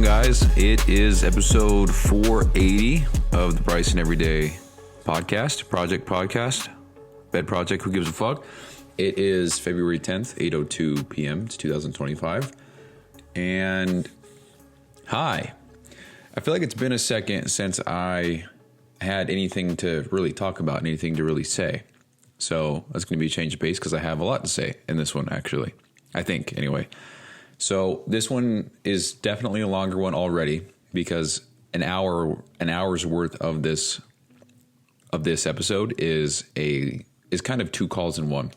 guys? It is episode 480 of the Bryson Everyday Project, Bed Project, who gives a fuck? It is February 10th, 8:02 p.m. It's 2025. And hi. I feel like it's been a second since I had anything to really talk about, anything to really say. So that's going to be a change of pace because I have a lot to say in this one, actually. I think, anyway. So this one is definitely a longer one already because an hour's worth of this episode is kind of two calls in one.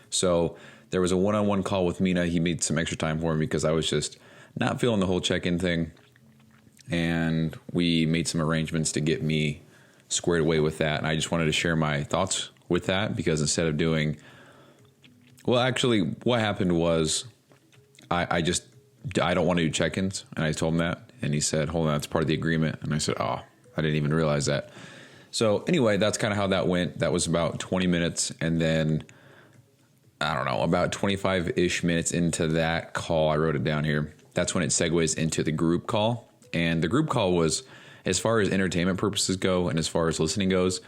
So there was a one-on-one call with Mina. He made some extra time for me because I was just not feeling the whole check-in thing. And we made some arrangements to get me squared away with that. And I just wanted to share my thoughts with that because instead of doing... Well, actually, what happened was I don't want to do check-ins. And I told him that. And he said, hold on, that's part of the agreement. And I said, oh, I didn't even realize that. So anyway, that's kind of how that went. That was about 20 minutes. And then, I don't know, about 25-ish minutes into that call, I wrote it down here. That's when it segues into the group call. And the group call was, as far as entertainment purposes go and as far as listening goes,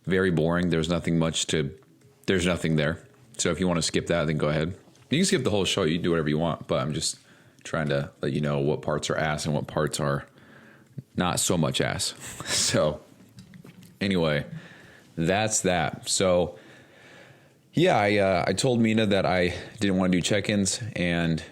very boring. There's nothing there. So if you want to skip that, then go ahead. You can skip the whole show. You can do whatever you want. But I'm just trying to let you know what parts are ass and what parts are not so much ass. So anyway, that's that. So yeah, I told Mina that I didn't want to do check-ins. And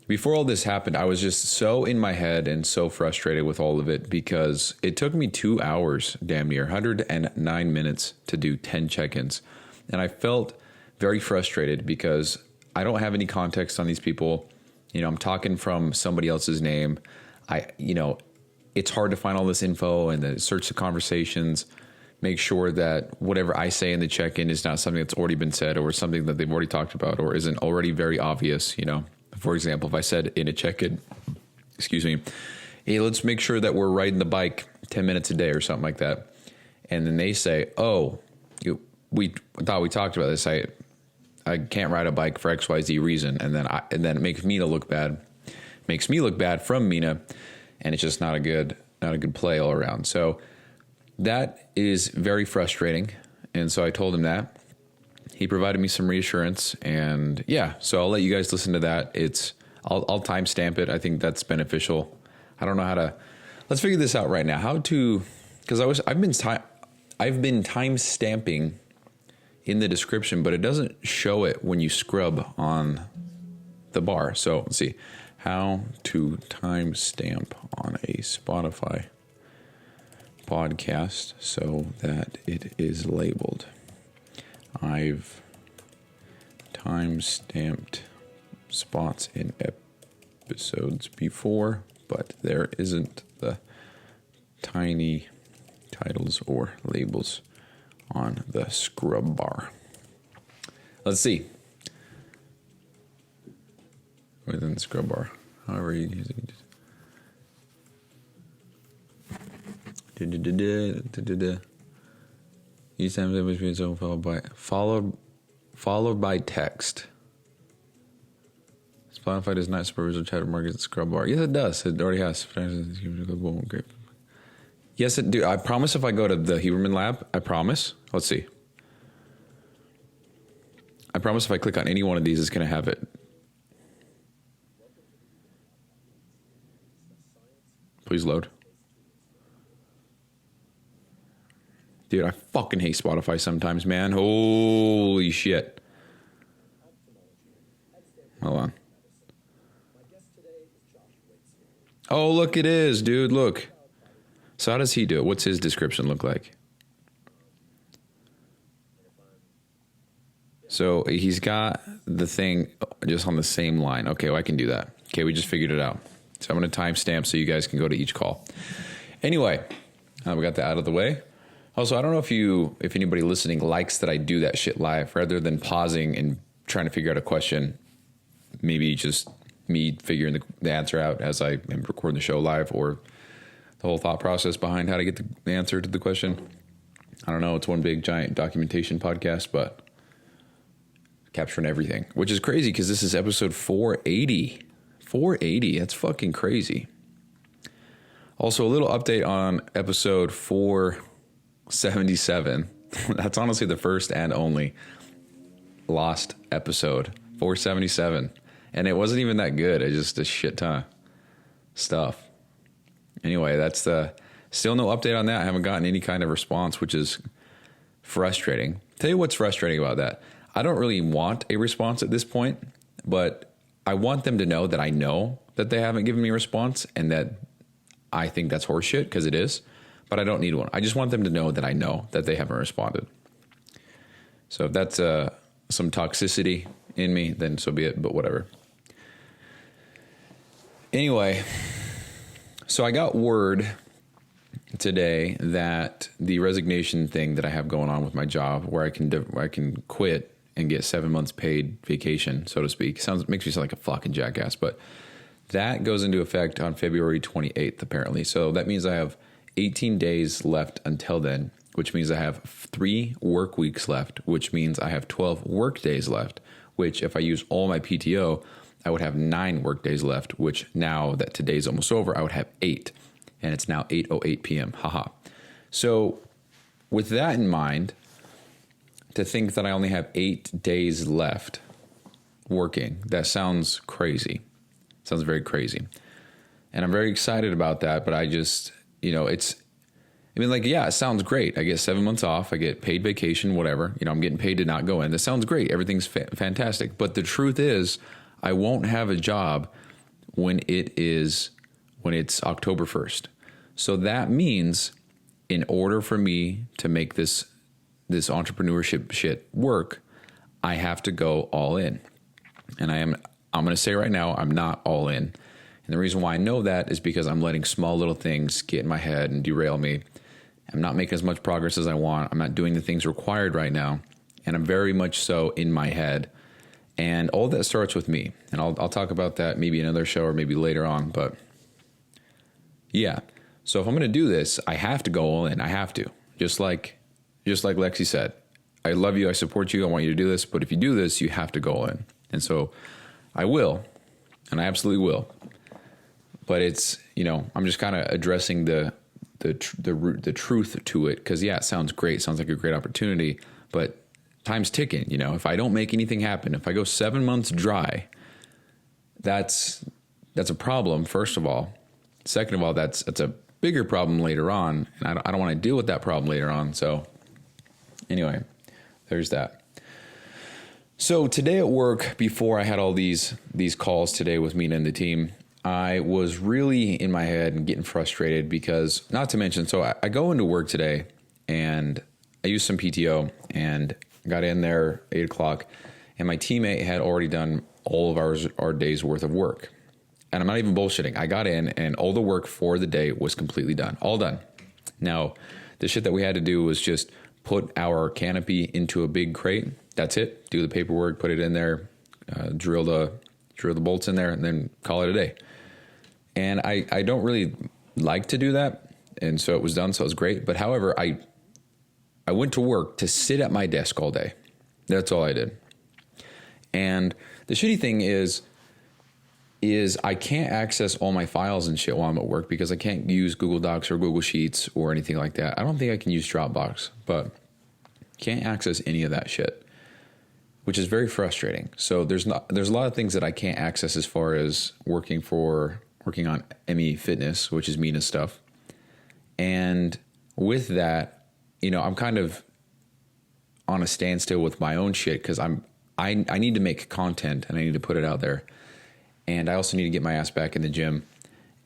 before all this happened, I was just so in my head and so frustrated with all of it because it took me 2 hours, damn near 109 minutes to do 10 check-ins. And I felt very frustrated because I don't have any context on these people. You know, I'm talking from somebody else's name. It's hard to find all this info and then search the conversations, make sure that whatever I say in the check-in is not something that's already been said or something that they've already talked about or isn't already very obvious, you know. For example, if I said in a check-in, hey, let's make sure that we're riding the bike 10 minutes a day or something like that. And then they say, we thought we talked about this. I can't ride a bike for XYZ reason. And then it makes Mina look bad. Makes me look bad from Mina. And it's just not a good play all around. So that is very frustrating. And so I told him that. He provided me some reassurance, and yeah, so I'll let you guys listen to that. I'll timestamp it. I think that's beneficial. I don't know how to. Let's figure this out right now. Because I've been timestamping in the description, but it doesn't show it when you scrub on the bar. So let's see how to timestamp on a Spotify podcast so that it is labeled. I've time-stamped spots in episodes before, but there isn't the tiny titles or labels on the scrub bar. Let's see. Within the scrub bar. However you use it. Each time the image being followed by text. Spotify does not support visual chat markets the scrub bar. Yes, it does. It already has. Yes, it do. I promise if I go to the Huberman Lab, I promise. Let's see. I promise if I click on any one of these, it's going to have it. Please load. Dude, I fucking hate Spotify sometimes, man. Holy shit. Hold on. Oh, look, it is, dude. Look. So how does he do it? What's his description look like? So he's got the thing just on the same line. Okay, well, I can do that. Okay, we just figured it out. So I'm going to timestamp so you guys can go to each call. Anyway, we got that out of the way. Also, I don't know if anybody listening likes that I do that shit live rather than pausing and trying to figure out a question. Maybe just me figuring the answer out as I am recording the show live, or the whole thought process behind how to get the answer to the question. I don't know. It's one big giant documentation podcast, but capturing everything, which is crazy because this is episode 480. 480. That's fucking crazy. Also, a little update on episode 477. That's honestly the first and only lost episode, 477. And it wasn't even that good. It's just a shit ton of stuff. Anyway, that's still no update on that. I haven't gotten any kind of response, which is frustrating. Tell you what's frustrating about that. I don't really want a response at this point, but I want them to know that I know that they haven't given me a response and that I think that's horseshit, because it is, but I don't need one. I just want them to know that I know that they haven't responded. So if that's some toxicity in me, then so be it, but whatever. Anyway, so I got word today that the resignation thing that I have going on with my job, where I can quit and get 7 months paid vacation, so to speak, makes me sound like a fucking jackass, but that goes into effect on February 28th, apparently. So that means I have 18 days left until then, which means I have 3 work weeks left, which means I have 12 work days left, which if I use all my PTO, I would have 9 work days left, which now that today's almost over, I would have 8. And it's now 8:08 p.m. Haha. So with that in mind, to think that I only have 8 days left working, that sounds crazy. Sounds very crazy. And I'm very excited about that, but I just, it sounds great. I get 7 months off. I get paid vacation, whatever. I'm getting paid to not go in. That sounds great. Everything's fantastic. But the truth is, I won't have a job when it's October 1st. So that means in order for me to make this entrepreneurship shit work, I have to go all in. And I'm going to say right now, I'm not all in. And the reason why I know that is because I'm letting small little things get in my head and derail me. I'm not making as much progress as I want. I'm not doing the things required right now. And I'm very much so in my head. And all that starts with me. And I'll talk about that maybe in another show or maybe later on. But yeah. So if I'm going to do this, I have to go all in. I have to. Just like Lexi said, I love you. I support you. I want you to do this. But if you do this, you have to go all in. And so I will. And I absolutely will. But it's, I'm just kind of addressing the truth to it. Because, yeah, it sounds great. It sounds like a great opportunity. But time's ticking. If I don't make anything happen, if I go 7 months dry, that's a problem, first of all. Second of all, that's a bigger problem later on. And I don't want to deal with that problem later on. So anyway, there's that. So today at work, before I had all these calls today with Mina and the team, I was really in my head and getting frustrated because, not to mention, so I go into work today and I used some PTO and got in there 8 o'clock, and my teammate had already done all of our day's worth of work. And I'm not even bullshitting. I got in and all the work for the day was completely done. All done. Now, the shit that we had to do was just put our canopy into a big crate. That's it. Do the paperwork, put it in there, drill the bolts in there, and then call it a day. And I don't really like to do that. And so it was done. So it was great. But however, I went to work to sit at my desk all day. That's all I did. And the shitty thing is I can't access all my files and shit while I'm at work because I can't use Google Docs or Google Sheets or anything like that. I don't think I can use Dropbox, but can't access any of that shit, which is very frustrating. So there's a lot of things that I can't access as far as working on ME Fitness, which is Mina's stuff. And with that, I'm kind of on a standstill with my own shit because I need to make content and I need to put it out there. And I also need to get my ass back in the gym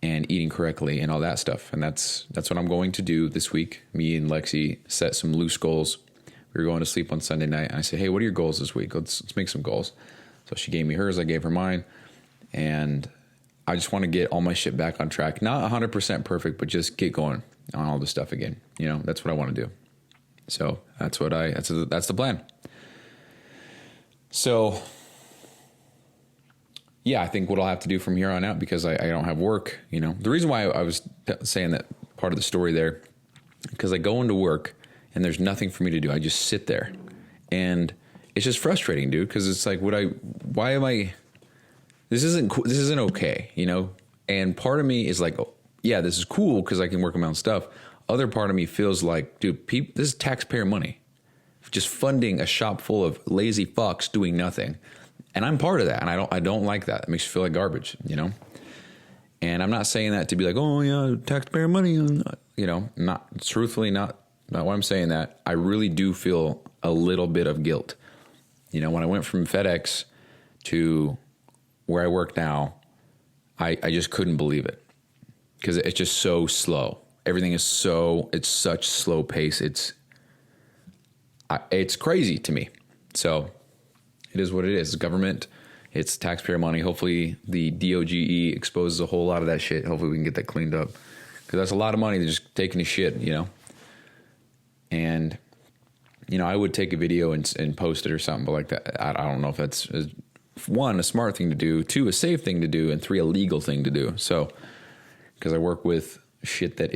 and eating correctly and all that stuff. And that's what I'm going to do this week. Me and Lexi set some loose goals. We were going to sleep on Sunday night. And I said, hey, what are your goals this week? Let's make some goals. So she gave me hers. I gave her mine. And I just want to get all my shit back on track. Not 100% perfect, but just get going on all this stuff again. That's what I want to do. So that's the plan. So yeah, I think what I'll have to do from here on out, because I don't have work, the reason why I was saying that part of the story there, because I go into work and there's nothing for me to do. I just sit there and it's just frustrating, dude. Cause it's like, this isn't okay, And part of me is like, yeah, this is cool because I can work on my own stuff. Other part of me feels like, dude, this is taxpayer money. Just funding a shop full of lazy fucks doing nothing. And I'm part of that. And I don't like that. It makes you feel like garbage, you know? And I'm not saying that to be like, oh yeah, taxpayer money, you know, truthfully not why I'm saying that. I really do feel a little bit of guilt. You know, when I went from FedEx to where I work now, I just couldn't believe it because it's just so slow. Everything is it's such slow pace. It's crazy to me. So it is what it is. It's government. It's taxpayer money. Hopefully the DOGE exposes a whole lot of that shit. Hopefully we can get that cleaned up because that's a lot of money they're just taking a shit, you know? And, you know, I would take a video and post it or something, but like that, I don't know if that's one, a smart thing to do, two, a safe thing to do, and three, a legal thing to do. So, because I work with shit that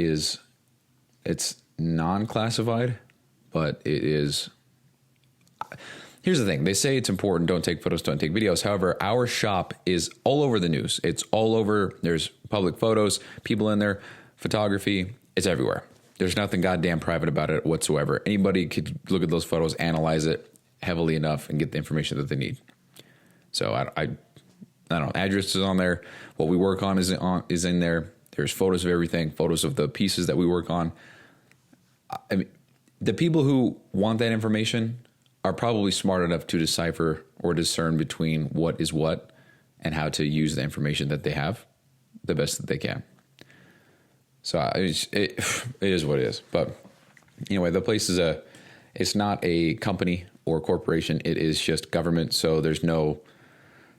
it's non-classified, but it is. Here's the thing. They say it's important. Don't take photos, don't take videos. However, our shop is all over the news. It's all over. There's public photos, people in there, photography. It's everywhere. There's nothing goddamn private about it whatsoever. Anybody could look at those photos, analyze it heavily enough, and get the information that they need. So I don't know. Address is on there. What we work on is in there. There's photos of everything, photos of the pieces that we work on. I mean, the people who want that information are probably smart enough to decipher or discern between what is what and how to use the information that they have the best that they can. So it is what it is. But anyway, the place it's not a company or corporation. It is just government. So there's no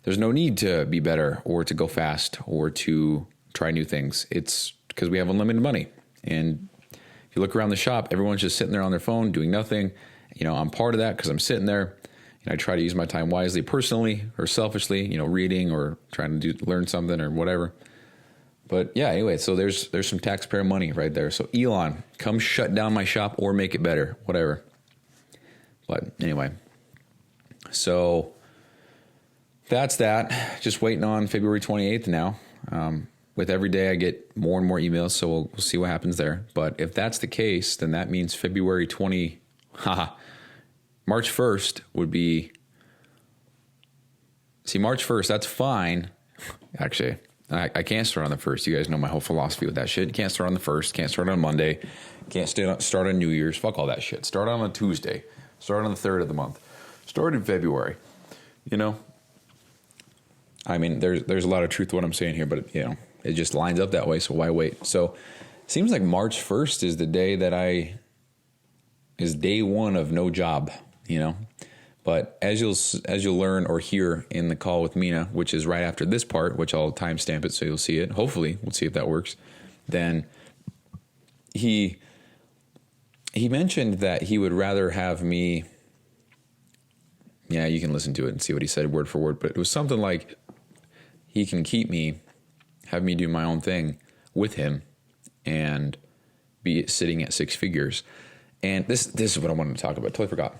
need to be better or to go fast or to try new things. It's because we have unlimited money. And if you look around the shop, everyone's just sitting there on their phone doing nothing. You know, I'm part of that because I'm sitting there and I try to use my time wisely, personally or selfishly, you know, reading or trying to learn something or whatever. But yeah, anyway, so there's some taxpayer money right there. So Elon, come shut down my shop or make it better, whatever. But anyway, so that's that. Just waiting on February 28th now. With every day I get more and more emails, so we'll see what happens there. But if that's the case, then that means March 1st would be, March 1st, that's fine. Actually, I can't start on the 1st. You guys know my whole philosophy with that shit. You can't start on the 1st, can't start on Monday, can't start on New Year's. Fuck all that shit. Start on a Tuesday. Start on the 3rd of the month. Start in February. You know? I mean, there's a lot of truth to what I'm saying here, but, you know, it just lines up that way, so why wait? So it seems like March 1st is the day that is day one of no job, you know? But as you'll learn or hear in the call with Mina, which is right after this part, which I'll timestamp it so you'll see it. Hopefully, we'll see if that works. Then he mentioned that he would rather have me. Yeah, you can listen to it and see what he said word for word. But it was something like he can have me do my own thing with him and be sitting at six figures. And this is what I wanted to talk about. Totally forgot.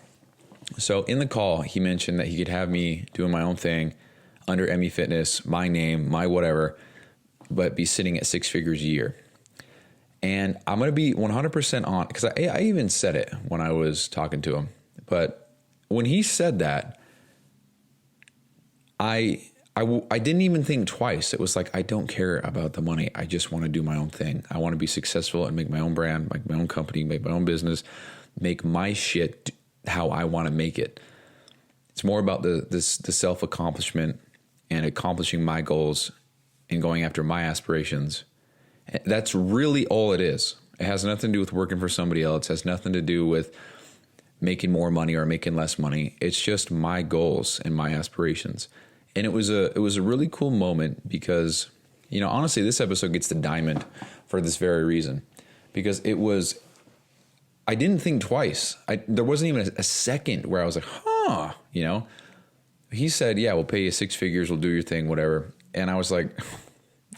So in the call, he mentioned that he could have me doing my own thing under ME Fitness, my name, my whatever, but be sitting at six figures a year. And I'm going to be 100% on, because I even said it when I was talking to him. But when he said that, I didn't even think twice. It was like, I don't care about the money. I just want to do my own thing. I want to be successful and make my own brand, make my own company, make my own business, make my shit how I want to make it. It's more about the self-accomplishment and accomplishing my goals and going after my aspirations. That's really all it is. It has nothing to do with working for somebody else. It has nothing to do with making more money or making less money. It's just my goals and my aspirations. And it was a really cool moment because, you know, honestly, this episode gets the diamond for this very reason. Because I didn't think twice. There wasn't even a second where I was like, huh, you know. He said, yeah, we'll pay you six figures, we'll do your thing, whatever. And I was like,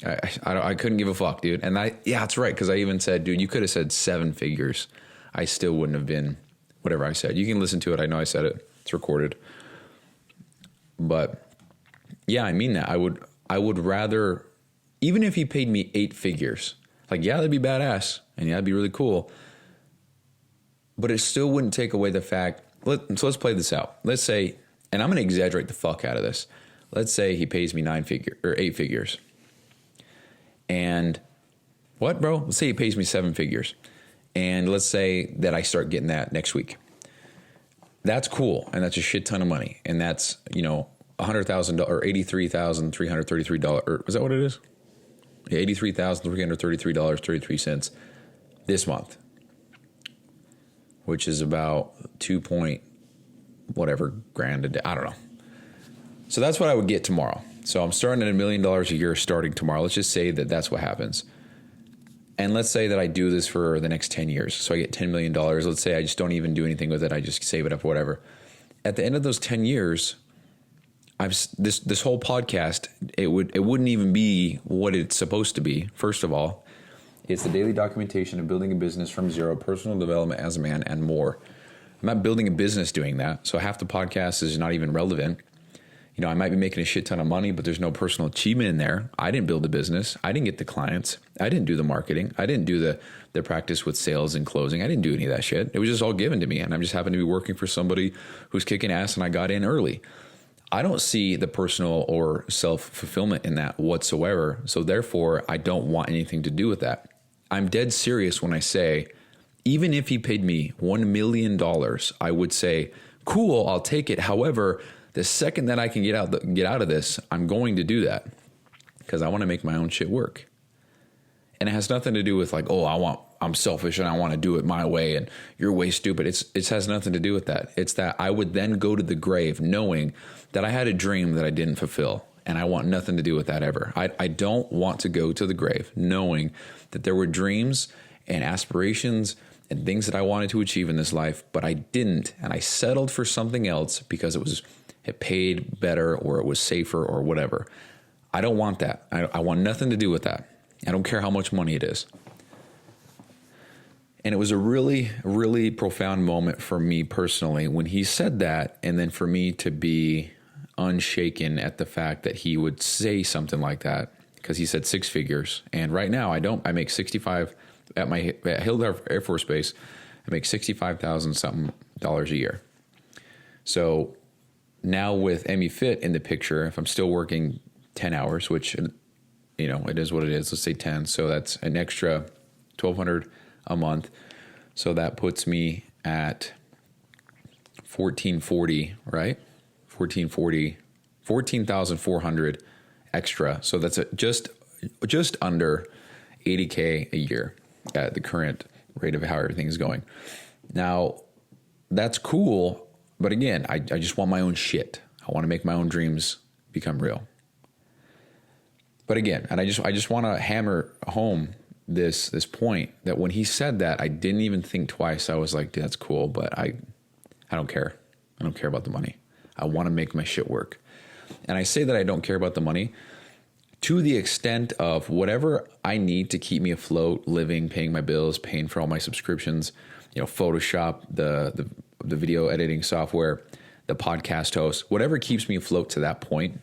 I couldn't give a fuck, dude. And yeah, that's right, because I even said, dude, you could have said seven figures. I still wouldn't have been whatever I said. You can listen to it. I know I said it. It's recorded. But yeah, I mean that. I would rather, even if he paid me eight figures, Like, yeah, that'd be badass. And yeah, that'd be really cool. But it still wouldn't take away the fact, so let's play this out. Let's say, and I'm going to exaggerate the fuck out of this. Let's say he pays me 8 figures. And what, bro? Let's say he pays me 7 figures. And let's say that I start getting that next week. That's cool. And that's a shit ton of money. And that's, $100,000 or $83,333. Or is that what it is? Yeah, $83,333.33 this month, which is about 2 point whatever grand a day. I don't know. So that's what I would get tomorrow. So I'm starting at $1 million a year starting tomorrow. Let's just say that that's what happens. And let's say that I do this for the next 10 years. So I get $10 million. Let's say I just don't even do anything with it. I just save it up, whatever. At the end of those 10 years, this whole podcast, it wouldn't even be what it's supposed to be. First of all, it's the daily documentation of building a business from zero, personal development as a man, and more. I'm not building a business doing that. So half the podcast is not even relevant. I might be making a shit ton of money, but there's no personal achievement in there. I didn't build the business. I didn't get the clients. I didn't do the marketing. I didn't do the practice with sales and closing. I didn't do any of that shit. It was just all given to me. And I'm just happened to be working for somebody who's kicking ass and I got in early. I don't see the personal or self-fulfillment in that whatsoever. So therefore, I don't want anything to do with that. I'm dead serious when I say, even if he paid me $1 million, I would say, cool, I'll take it. However, the second that I can get out of this, I'm going to do that because I want to make my own shit work. And it has nothing to do with like, I'm selfish and I want to do it my way and you're way stupid. It has nothing to do with that. It's that I would then go to the grave knowing that I had a dream that I didn't fulfill, and I want nothing to do with that ever. I don't want to go to the grave knowing that there were dreams and aspirations and things that I wanted to achieve in this life, but I didn't, and I settled for something else because it paid better or it was safer or whatever. I don't want that. I want nothing to do with that. I don't care how much money it is. And it was a really, really profound moment for me personally when he said that, and then for me to be unshaken at the fact that he would say something like that, because he said 6 figures. And right now I make 65 at Hildar Air Force Base. I make $65,000 something a year. So now with Emmy Fit in the picture, if I'm still working 10 hours, which, it is what it is, let's say 10. So that's an extra $1,200 a month. So that puts me at $1,440, right? $14,400 extra. So that's just under $80K a year at the current rate of how everything is going. Now, that's cool. But again, I just want my own shit. I want to make my own dreams become real. But again, and I just want to hammer home this point that when he said that, I didn't even think twice. I was like, dude, that's cool, but I don't care. I don't care about the money. I want to make my shit work. And I say that I don't care about the money to the extent of whatever I need to keep me afloat, living, paying my bills, paying for all my subscriptions, Photoshop, the video editing software, the podcast host, whatever keeps me afloat to that point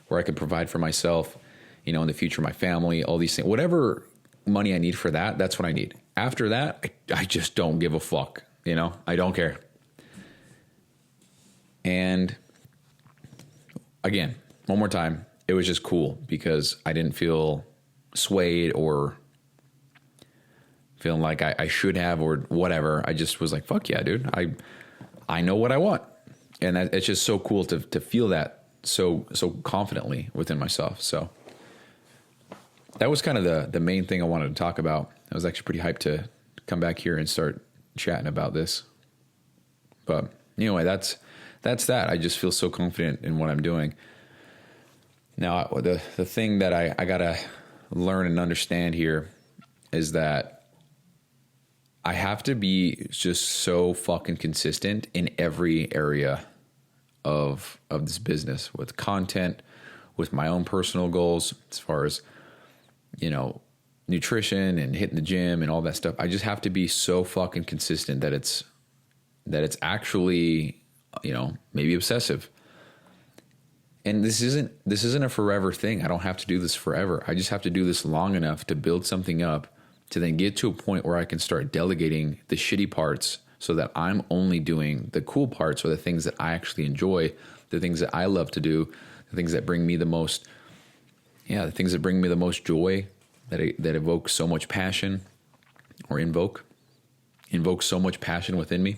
where I can provide for myself, in the future, my family, all these things, whatever money I need for that, that's what I need. After that, I just don't give a fuck. I don't care. And again, one more time, it was just cool because I didn't feel swayed or feeling like I should have or whatever. I just was like, fuck yeah, dude. I know what I want. And it's just so cool to feel that so confidently within myself. So that was kind of the main thing I wanted to talk about. I was actually pretty hyped to come back here and start chatting about this. But anyway, that's that. I just feel so confident in what I'm doing. Now, the thing that I got to learn and understand here is that I have to be just so fucking consistent in every area of this business, with content, with my own personal goals, as far as, nutrition and hitting the gym and all that stuff. I just have to be so fucking consistent that it's actually, maybe obsessive. And this isn't a forever thing. I don't have to do this forever. I just have to do this long enough to build something up to then get to a point where I can start delegating the shitty parts so that I'm only doing the cool parts, or the things that I actually enjoy, the things that I love to do, the things that bring me the most, the things that bring me the most joy, that evoke so much passion, or invoke so much passion within me.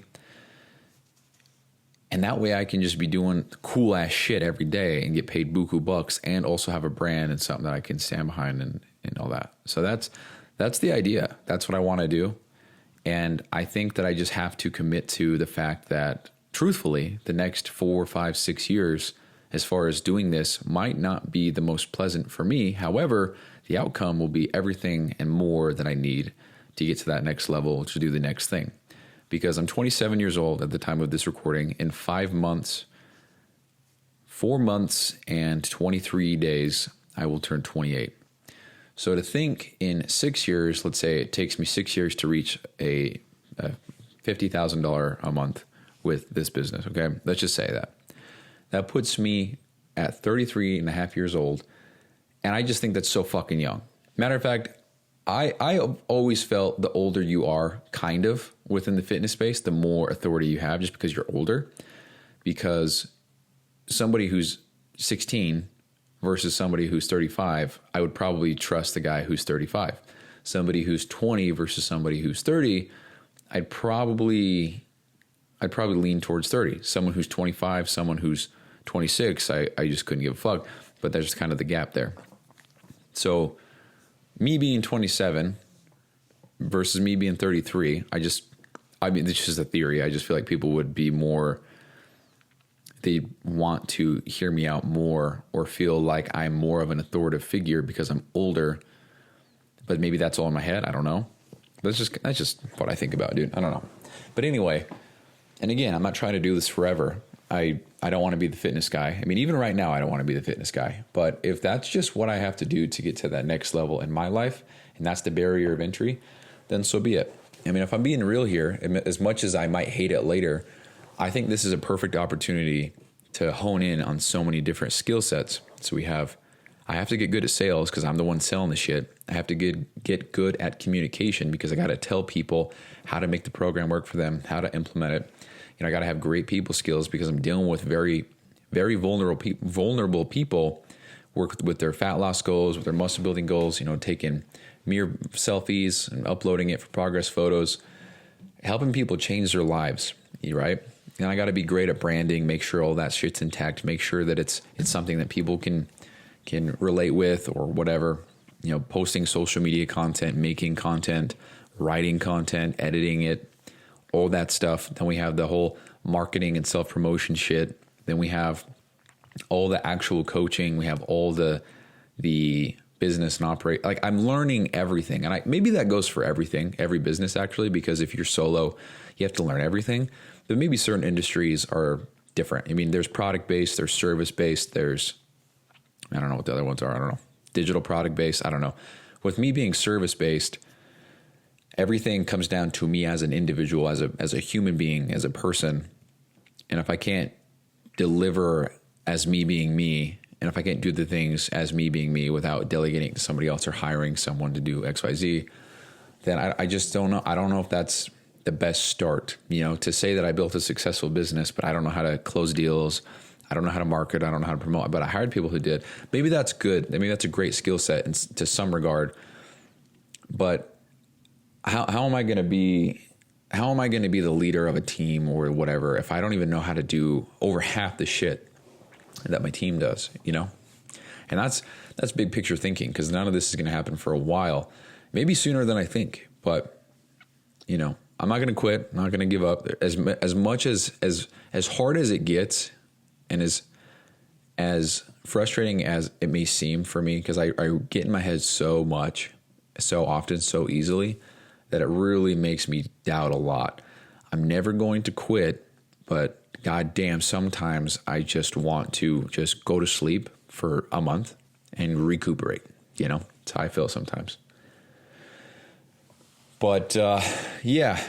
And that way I can just be doing cool ass shit every day and get paid buku bucks, and also have a brand and something that I can stand behind and all that. So that's the idea. That's what I want to do. And I think that I just have to commit to the fact that, truthfully, the next 4, 5, 6 years, as far as doing this, might not be the most pleasant for me. However, the outcome will be everything and more that I need to get to that next level, to do the next thing. Because I'm 27 years old at the time of this recording. In 4 months and 23 days, I will turn 28. So to think in 6 years, let's say it takes me 6 years to reach a $50,000 a month with this business, okay? Let's just say that. That puts me at 33 and a half years old, and I just think that's so fucking young. Matter of fact, I always felt the older you are, kind of, within the fitness space, the more authority you have, just because you're older. Because somebody who's 16 versus somebody who's 35, I would probably trust the guy who's 35. Somebody who's 20 versus somebody who's 30, I'd probably lean towards 30. Someone who's 25, someone who's 26, I just couldn't give a fuck. But there's kind of the gap there. So me being 27 versus me being 33, this is just a theory. I just feel like people would be more, they want to hear me out more, or feel like I'm more of an authoritative figure because I'm older. But maybe that's all in my head. I don't know. That's just what I think about, dude. I don't know. But anyway, and again, I'm not trying to do this forever. I don't want to be the fitness guy. I mean, even right now, I don't want to be the fitness guy. But if that's just what I have to do to get to that next level in my life, and that's the barrier of entry, then so be it. I mean, if I'm being real here, as much as I might hate it later, I think this is a perfect opportunity to hone in on so many different skill sets. So I have to get good at sales because I'm the one selling the shit. I have to get good at communication because I got to tell people how to make the program work for them, how to implement it. I got to have great people skills because I'm dealing with very, very vulnerable people, work with their fat loss goals, with their muscle building goals, taking mere selfies and uploading it for progress photos, helping people change their lives, right? And I got to be great at branding, make sure all that shit's intact, make sure that it's something that people can relate with or whatever, posting social media content, making content, writing content, editing it, all that stuff. Then we have the whole marketing and self-promotion shit. Then we have all the actual coaching. We have all the business and operate. Like, I'm learning everything. And maybe that goes for every business actually, because if you're solo, you have to learn everything. But maybe certain industries are different. I mean, there's product-based, there's service-based, there's, I don't know what the other ones are. I don't know. Digital product-based. I don't know. With me being service-based, everything comes down to me as an individual, as a human being, as a person. And if I can't deliver as me being me, and if I can't do the things as me being me without delegating to somebody else or hiring someone to do X, Y, Z, then I just don't know. I don't know if that's the best start, to say that I built a successful business, but I don't know how to close deals. I don't know how to market. I don't know how to promote, but I hired people who did. Maybe that's good. Maybe that's a great skill set to some regard. But how am I going to be the leader of a team or whatever if I don't even know how to do over half the shit that my team does, And that's big picture thinking, because none of this is going to happen for a while, maybe sooner than I think. But, I'm not going to quit. I'm not going to give up. As much as hard as it gets, and as frustrating as it may seem for me, because I get in my head so much, so often, so easily, that it really makes me doubt a lot. I'm never going to quit, but goddamn, sometimes I just want to just go to sleep for a month and recuperate. That's how I feel sometimes. But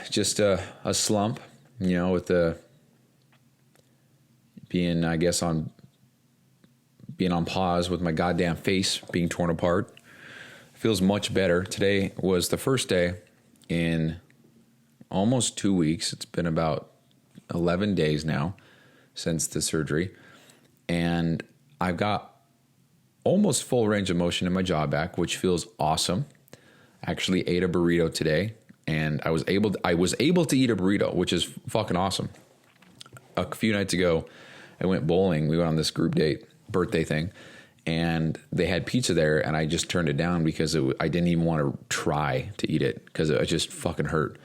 just a slump, with the being on pause with my goddamn face being torn apart. Feels much better. Today was the first day in almost 2 weeks. It's been about 11 days now since the surgery. And I've got almost full range of motion in my jaw back, which feels awesome. I actually ate a burrito today, and I was able to eat a burrito, which is fucking awesome. A few nights ago, I went bowling. We went on this group date, birthday thing, and they had pizza there, and I just turned it down because I didn't even want to try to eat it because it just fucking hurt.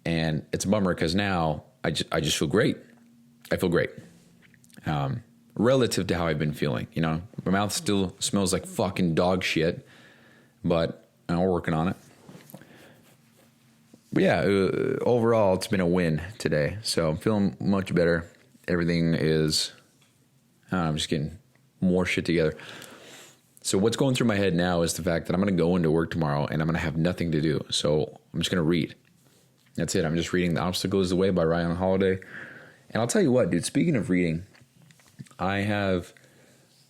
And it's a bummer because now I just feel great. I feel great. Relative to how I've been feeling, my mouth still smells like fucking dog shit, but we're working on it. But yeah, overall, it's been a win today. So I'm feeling much better. Everything is, I'm just getting more shit together. So what's going through my head now is the fact that I'm going to go into work tomorrow and I'm going to have nothing to do. So I'm just going to read. That's it. I'm just reading The Obstacle is the Way by Ryan Holiday. And I'll tell you what, dude, speaking of reading, I have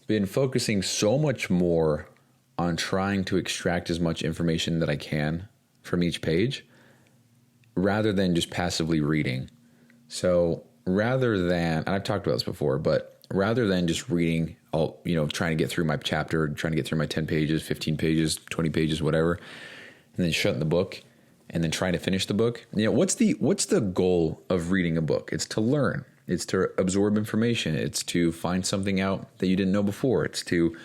been focusing so much more on trying to extract as much information that I can from each page rather than just passively reading. So rather than, and I've talked about this before, but rather than just reading, trying to get through my chapter, trying to get through my 10 pages, 15 pages, 20 pages, whatever, and then shutting the book and then trying to finish the book. What's the goal of reading a book? It's to learn. It's to absorb information. It's to find something out that you didn't know before. It's to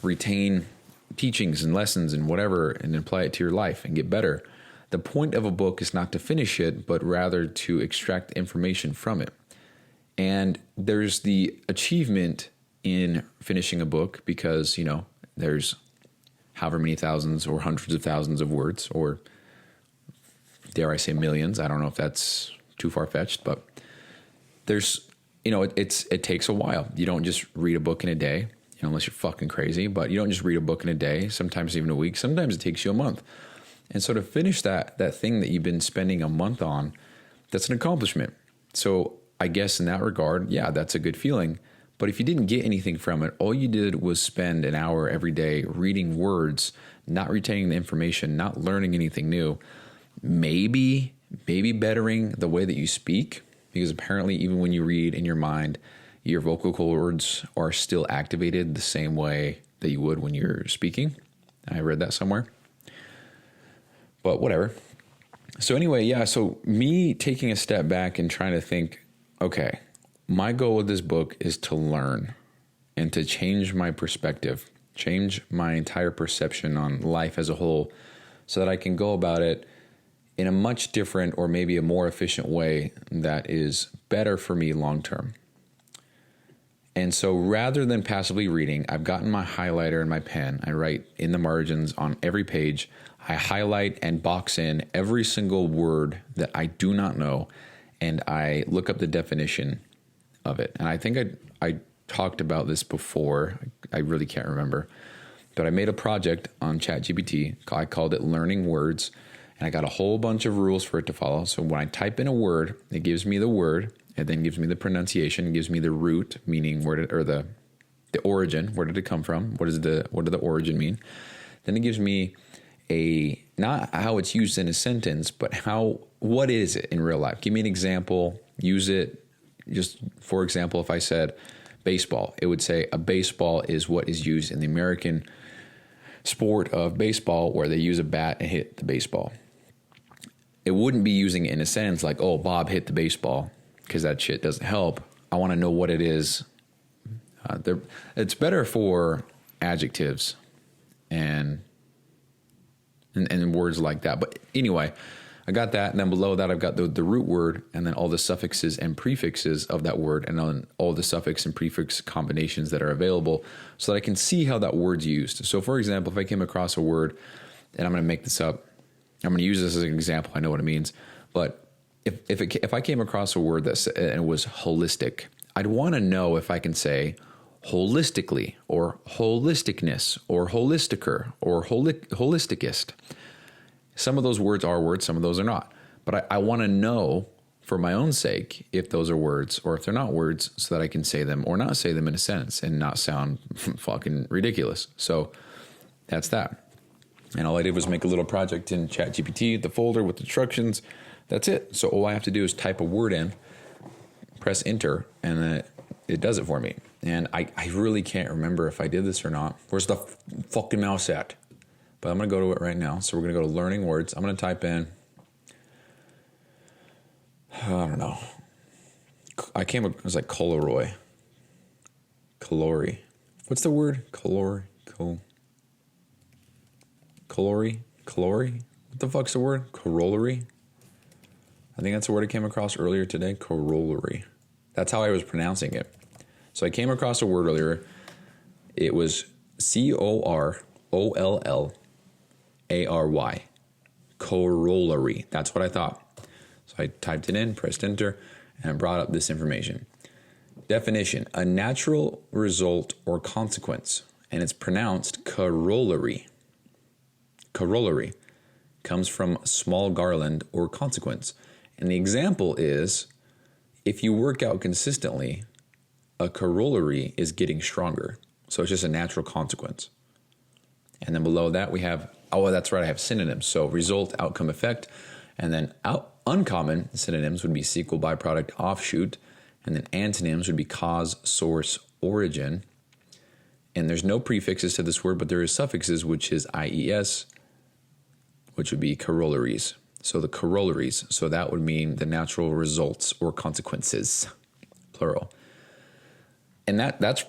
retain teachings and lessons and whatever and apply it to your life and get better. The point of a book is not to finish it, but rather to extract information from it. And there's the achievement in finishing a book because, there's however many thousands or hundreds of thousands of words, or dare I say millions. I don't know if that's too far-fetched, but there's, it takes a while. You don't just read a book in a day, unless you're fucking crazy, but you don't just read a book in a day, sometimes even a week. Sometimes it takes you a month. And so to finish that thing that you've been spending a month on, that's an accomplishment. So I guess in that regard, yeah, that's a good feeling. But if you didn't get anything from it, all you did was spend an hour every day reading words, not retaining the information, not learning anything new, maybe bettering the way that you speak, because apparently even when you read in your mind, your vocal cords are still activated the same way that you would when you're speaking. I read that somewhere. But whatever. So anyway, yeah, so me taking a step back and trying to think, okay, my goal with this book is to learn and to change my perspective, change my entire perception on life as a whole so that I can go about it in a much different or maybe a more efficient way that is better for me long term. And so rather than passively reading, I've gotten my highlighter and my pen. I write in the margins on every page. I highlight and box in every single word that I do not know, and I look up the definition of it. And I think I talked about this before. I really can't remember. But I made a project on ChatGPT. I called it Learning Words, and I got a whole bunch of rules for it to follow. So when I type in a word, it gives me the word. It then gives me the pronunciation, gives me the root, meaning the origin. Where did it come from? What did the origin mean? Then it gives me not how it's used in a sentence, but what is it in real life? Give me an example. Use it. Just for example, if I said baseball, it would say a baseball is what is used in the American sport of baseball, where they use a bat and hit the baseball. It wouldn't be using it in a sentence like, oh, Bob hit the baseball, because that shit doesn't help. I want to know what it is. It's better for adjectives and words like that. But anyway, I got that. And then below that, I've got the root word and then all the suffixes and prefixes of that word and then all the suffix and prefix combinations that are available so that I can see how that word's used. So for example, if I came across a word, and I'm going to make this up, I'm going to use this as an example. I know what it means. But if I came across a word and it was holistic, I'd want to know if I can say holistically or holisticness or holisticer or holisticist. Some of those words are words, some of those are not. But I want to know for my own sake if those are words or if they're not words so that I can say them or not say them in a sentence and not sound fucking ridiculous. So that's that. And all I did was make a little project in ChatGPT, the folder with instructions. That's it. So all I have to do is type a word in, press enter, and then it does it for me. And I really can't remember if I did this or not. Where's the fucking mouse at? But I'm going to go to it right now. So we're going to go to learning words. I'm going to type in, I don't know. It was like Coloroy. Calori. What's the word? Calori. What the fuck's the word? Corollary? I think that's the word I came across earlier today. Corollary. That's how I was pronouncing it. So I came across a word earlier. It was Corollary. Corollary. That's what I thought. So I typed it in, pressed enter, and it brought up this information. Definition: a natural result or consequence, and it's pronounced corollary. Corollary comes from small garland or consequence. And the example is, if you work out consistently, a corollary is getting stronger. So it's just a natural consequence. And then below that we have, that's right, I have synonyms. So result, outcome, effect. And then uncommon synonyms would be sequel, byproduct, offshoot. And then antonyms would be cause, source, origin. And there's no prefixes to this word, but there is suffixes, which is IES, which would be corollaries. So the corollaries. So that would mean the natural results or consequences, plural. And that's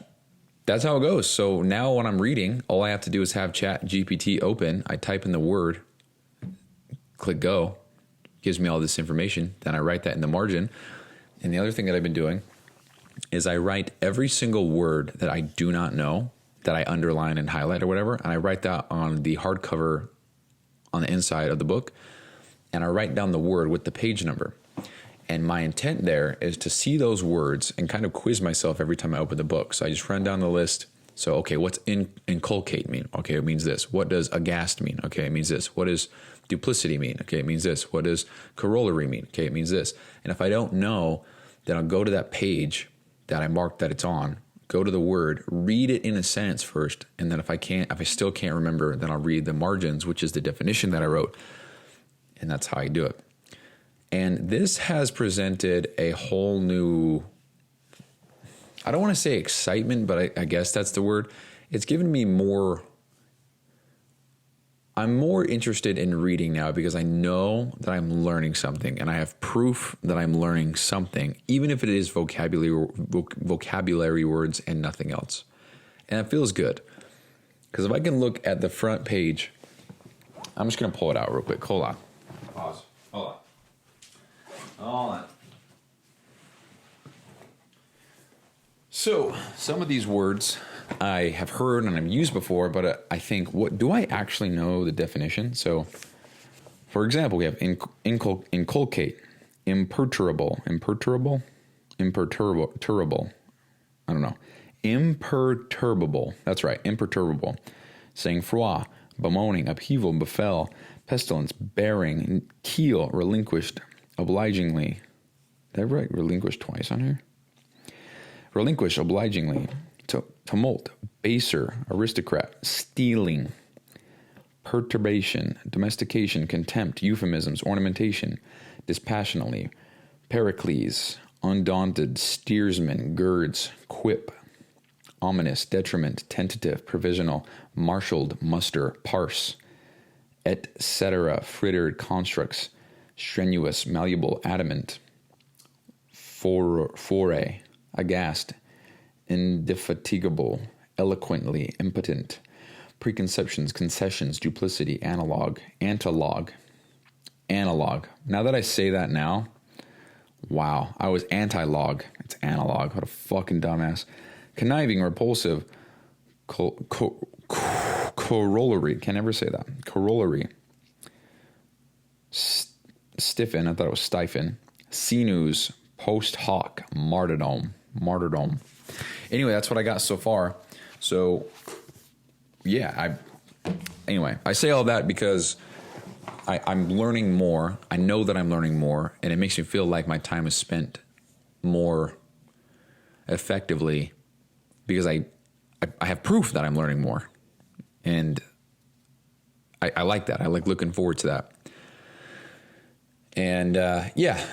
how it goes. So now when I'm reading, all I have to do is have ChatGPT open. I type in the word, click go, gives me all this information. Then I write that in the margin. And the other thing that I've been doing is I write every single word that I do not know, that I underline and highlight or whatever, and I write that on the hardcover on the inside of the book, and I write down the word with the page number. And my intent there is to see those words and kind of quiz myself every time I open the book. So I just run down the list. So, okay, what's inculcate mean? Okay, it means this. What does aghast mean? Okay, it means this. What does duplicity mean? Okay, it means this. What does corollary mean? Okay, it means this. And if I don't know, then I'll go to that page that I marked that it's on, go to the word, read it in a sentence first, and then if I still can't remember, then I'll read the margins, which is the definition that I wrote. And that's how I do it. And this has presented a whole new, I don't want to say excitement, but I guess that's the word. It's given me I'm more interested in reading now because I know that I'm learning something and I have proof that I'm learning something, even if it is vocabulary words and nothing else. And it feels good because if I can look at the front page, I'm just going to pull it out real quick. Hold on. Pause. Hold on. So some of these words I have heard and I've used before, but I think, what do I actually know the definition? So, for example, we have inculcate, imperturbable. I don't know. Imperturbable. That's right. Imperturbable. Sang froid, bemoaning, upheaval, befell, pestilence, bearing, keel, relinquished, obligingly. Did I write relinquished twice on here? Relinquish, obligingly. Tumult, baser, aristocrat, stealing, perturbation, domestication, contempt, euphemisms, ornamentation, dispassionately, Pericles, undaunted, steersman, girds, quip, ominous, detriment, tentative, provisional, marshaled, muster, parse, etc., frittered, constructs, strenuous, malleable, adamant, foray, aghast, indefatigable, eloquently, impotent, preconceptions, concessions, duplicity, analog. Now that I say that now, wow, I was anti-log. It's analog. What a fucking dumbass. Conniving, repulsive, corollary. Can't ever say that. Corollary. Stiffen. I thought it was stiffen. Sinus. Post hoc. Martyrdom. Anyway, that's what I got so far. So, yeah, I say all that because I'm learning more. I know that I'm learning more, and it makes me feel like my time is spent more effectively because I have proof that I'm learning more. And I like that. I like looking forward to that. And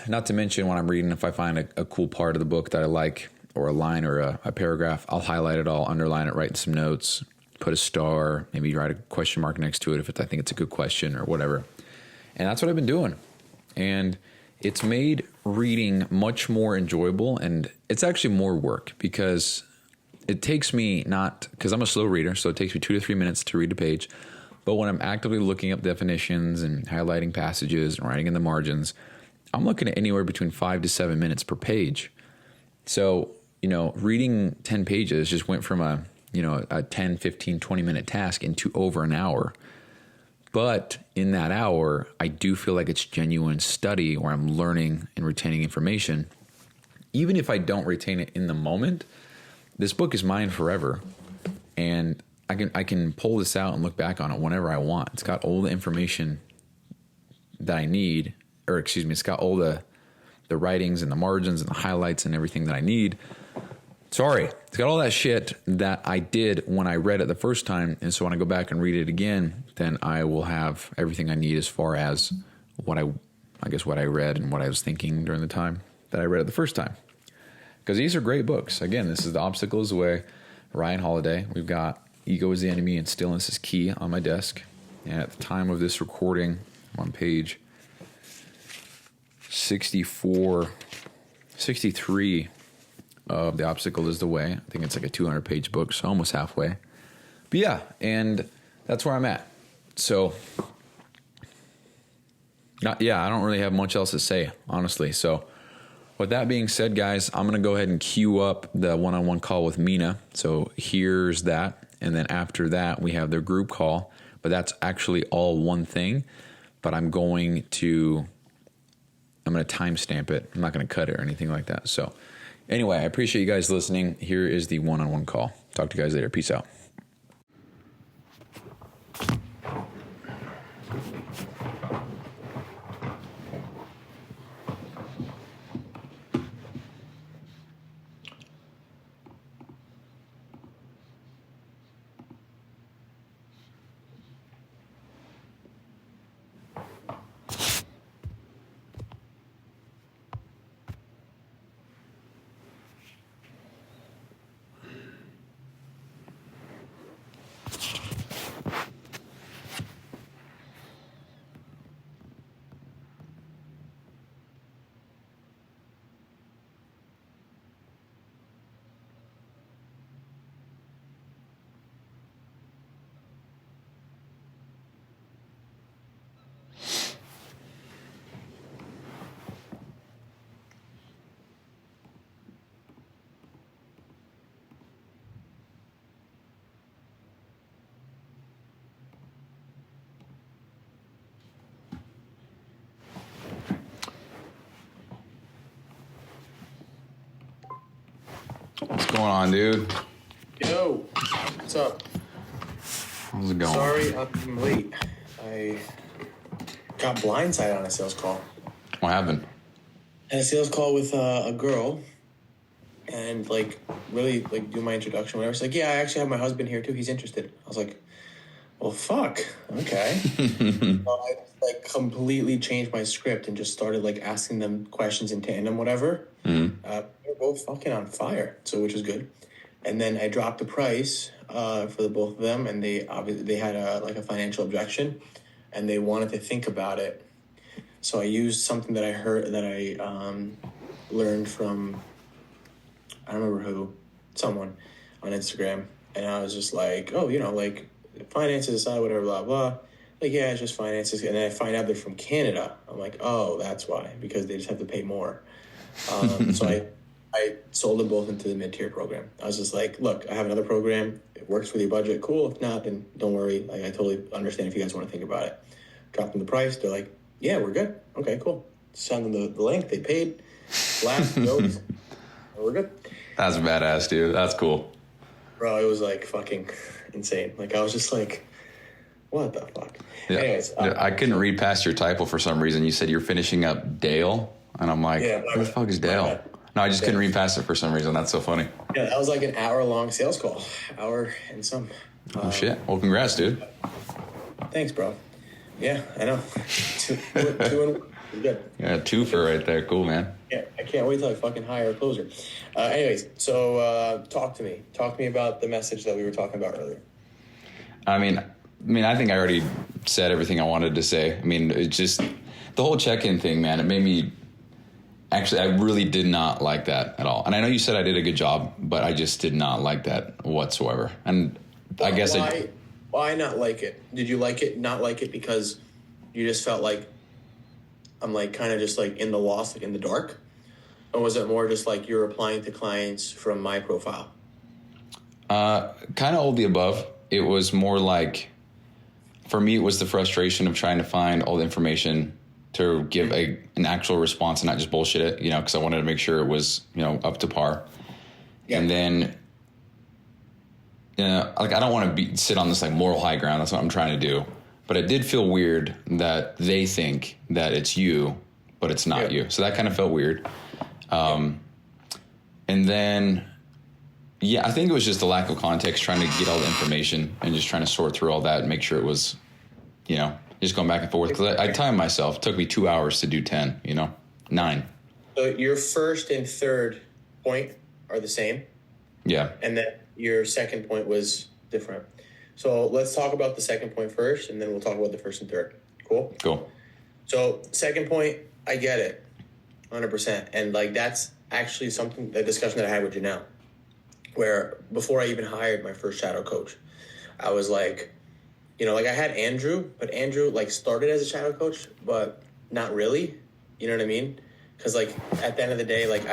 not to mention when I'm reading, if I find a cool part of the book that I like, or a line or a paragraph, I'll highlight it all, underline it, write some notes, put a star, maybe write a question mark next to it if I think it's a good question or whatever. And that's what I've been doing. And it's made reading much more enjoyable, and it's actually more work because it takes me because I'm a slow reader, so it takes me 2 to 3 minutes to read a page. But when I'm actively looking up definitions and highlighting passages and writing in the margins, I'm looking at anywhere between 5 to 7 minutes per page. So, reading 10 pages just went from a 10, 15, 20 minute task into over an hour. But in that hour, I do feel like it's genuine study where I'm learning and retaining information. Even if I don't retain it in the moment, this book is mine forever. And I can pull this out and look back on it whenever I want. It's got all the information that I need, it's got all the writings and the margins and the highlights and everything that I need. It's got all that shit that I did when I read it the first time. And so when I go back and read it again, then I will have everything I need as far as what I read and what I was thinking during the time that I read it the first time. Because these are great books. Again, this is The Obstacle is the Way, Ryan Holiday. We've got Ego is the Enemy and Stillness is Key on my desk. And at the time of this recording, I'm on page 63 of The Obstacle is the Way. I think it's like a 200-page book, so almost halfway. But yeah, and that's where I'm at. So, I don't really have much else to say, honestly. So, with that being said, guys, I'm going to go ahead and queue up the one-on-one call with Mina. So, here's that. And then after that, we have the group call. But that's actually all one thing. But I'm going to timestamp it. I'm not going to cut it or anything like that. So, anyway, I appreciate you guys listening. Here is the one-on-one call. Talk to you guys later. Peace out. What's going on, dude? Yo, what's up? How's it going? Sorry I'm late. I got blindsided on a sales call. What happened? I had a sales call with a girl and really do my introduction, whatever. It's like, yeah, I actually have my husband here too. He's interested. I was like, well, fuck. Okay. I completely changed my script and just started asking them questions in tandem, whatever. Mm-hmm. They're both fucking on fire, which was good. And then I dropped the price for the both of them, and they had a financial objection, and they wanted to think about it. So I used something that I learned from, I don't remember who, someone on Instagram, and I was just like, oh, finances aside, whatever, blah blah. Yeah, it's just finances, and then I find out they're from Canada. I'm like, oh, that's why, because they just have to pay more. So I sold them both into the mid-tier program. I was just like, look, I have another program. It works with your budget. Cool. If not, then don't worry. I totally understand if you guys want to think about it. Dropped them the price. They're like, yeah, we're good. Okay, cool. Send them the link. They paid. Last notes. We're good. That's badass, dude. That's cool. Bro, it was fucking insane. I was just like, what the fuck? Yeah. Anyways. I couldn't read past your typo for some reason. You said you're finishing up Dale. And I'm like, who the fuck is Dale? No, I just couldn't read past it for some reason. That's so funny. Yeah, that was an hour-long sales call. Hour and some. Oh, shit. Well, congrats, dude. Thanks, bro. Yeah, I know. two and good. Yeah, twofer right there. Cool, man. Yeah, I can't wait till I fucking hire a closer. Anyways, so talk to me. Talk to me about the message that we were talking about earlier. I mean, I think I already said everything I wanted to say. I mean, it's just the whole check-in thing, man. It made me actually. I really did not like that at all. And I know you said I did a good job, but I just did not like that whatsoever. And I guess why not like it? Did you like it? Not like it because you just felt like I'm like kind of just like in the lost, like in the dark, or was it more just like you're applying to clients from my profile? Kind of all the above. It was more like, for me, it was the frustration of trying to find all the information to give an actual response and not just bullshit it, because I wanted to make sure it was, up to par. Yeah. And then, like, I don't want to sit on this like moral high ground. That's what I'm trying to do. But it did feel weird that they think that it's you, but it's not you. So that kind of felt weird. And then, I think it was just the lack of context, trying to get all the information and just trying to sort through all that and make sure it was, just going back and forth. Because I timed myself. It took me 2 hours to do 10, 9. So your first and third point are the same? Yeah. And then your second point was different. So let's talk about the second point first, and then we'll talk about the first and third. Cool? Cool. So second point, I get it, 100%. And like that's actually the discussion that I had with Janelle, where before I even hired my first shadow coach, I was like, like I had Andrew, but Andrew like started as a shadow coach, but not really. You know what I mean? Because like at the end of the day, like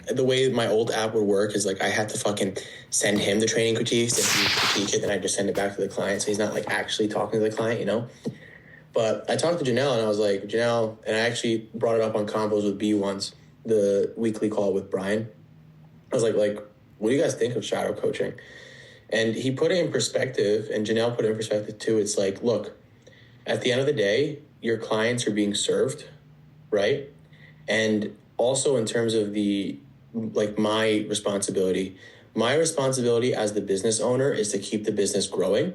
the way my old app would work is like I had to fucking send him the training critiques and he critique it, and I just send it back to the client, so he's not like actually talking to the client, But I talked to Janelle and I was like, Janelle, and I actually brought it up on Combos with B once, the weekly call with Brian. I was like, what do you guys think of shadow coaching? And he put it in perspective, and Janelle put it in perspective too. It's like, look, at the end of the day, your clients are being served, right? And also in terms of my responsibility as the business owner is to keep the business growing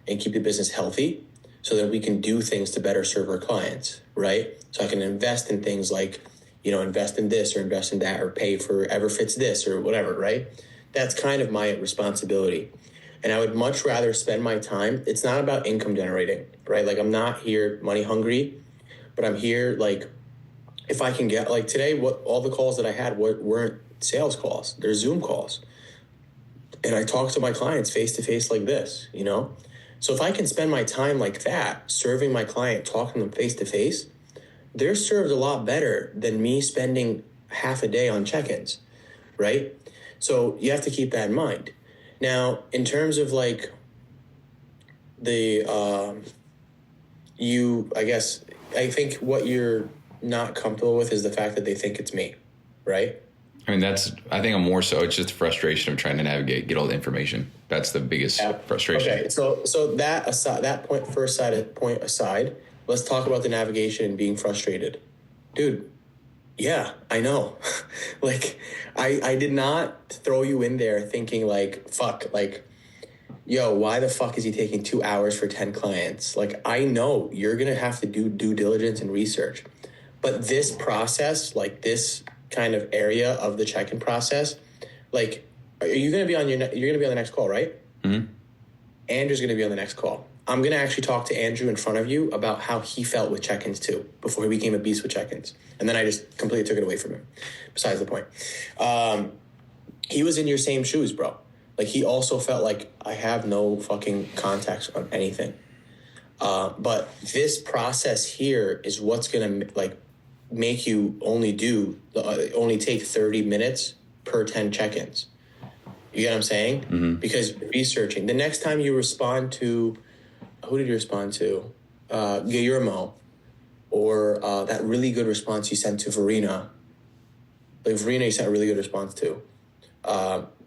and keep the business healthy so that we can do things to better serve our clients, right? So I can invest in things like, invest in this or invest in that or pay for EverFits this or whatever, right? That's kind of my responsibility. And I would much rather spend my time. It's not about income generating, right? Like I'm not here money hungry, but I'm here like if I can get like today, what all the calls that I had weren't sales calls, they're Zoom calls. And I talk to my clients face to face like this, So if I can spend my time like that, serving my client, talking to them face to face, they're served a lot better than me spending half a day on check-ins, right? So you have to keep that in mind. Now, in terms of like I think what you're not comfortable with is the fact that they think it's me, right? I mean, I think I'm more so, it's just frustration of trying to navigate, get all the information. That's the biggest frustration. Okay, so that point aside, let's talk about the navigation and being frustrated. Dude, yeah, I know. Like, I did not throw you in there thinking like, fuck, like, yo, why the fuck is he taking 2 hours for 10 clients? Like, I know you're going to have to do due diligence and research. But this process, like this kind of area of the check-in process, like, are you going to be on you're going to be on the next call, right? Mm-hmm. Andrew's going to be on the next call. I'm going to actually talk to Andrew in front of you about how he felt with check-ins too, before he became a beast with check-ins. And then I just completely took it away from him. Besides the point. He was in your same shoes, bro. Like, he also felt like, I have no fucking contacts on anything. But this process here is what's going to, like, make you only take 30 minutes per 10 check-ins. You get what I'm saying? Mm-hmm. Because researching. The next time you respond to, who did you respond to? Guillermo. Or that really good response you sent to Verena. Like, Verena, you sent a really good response to.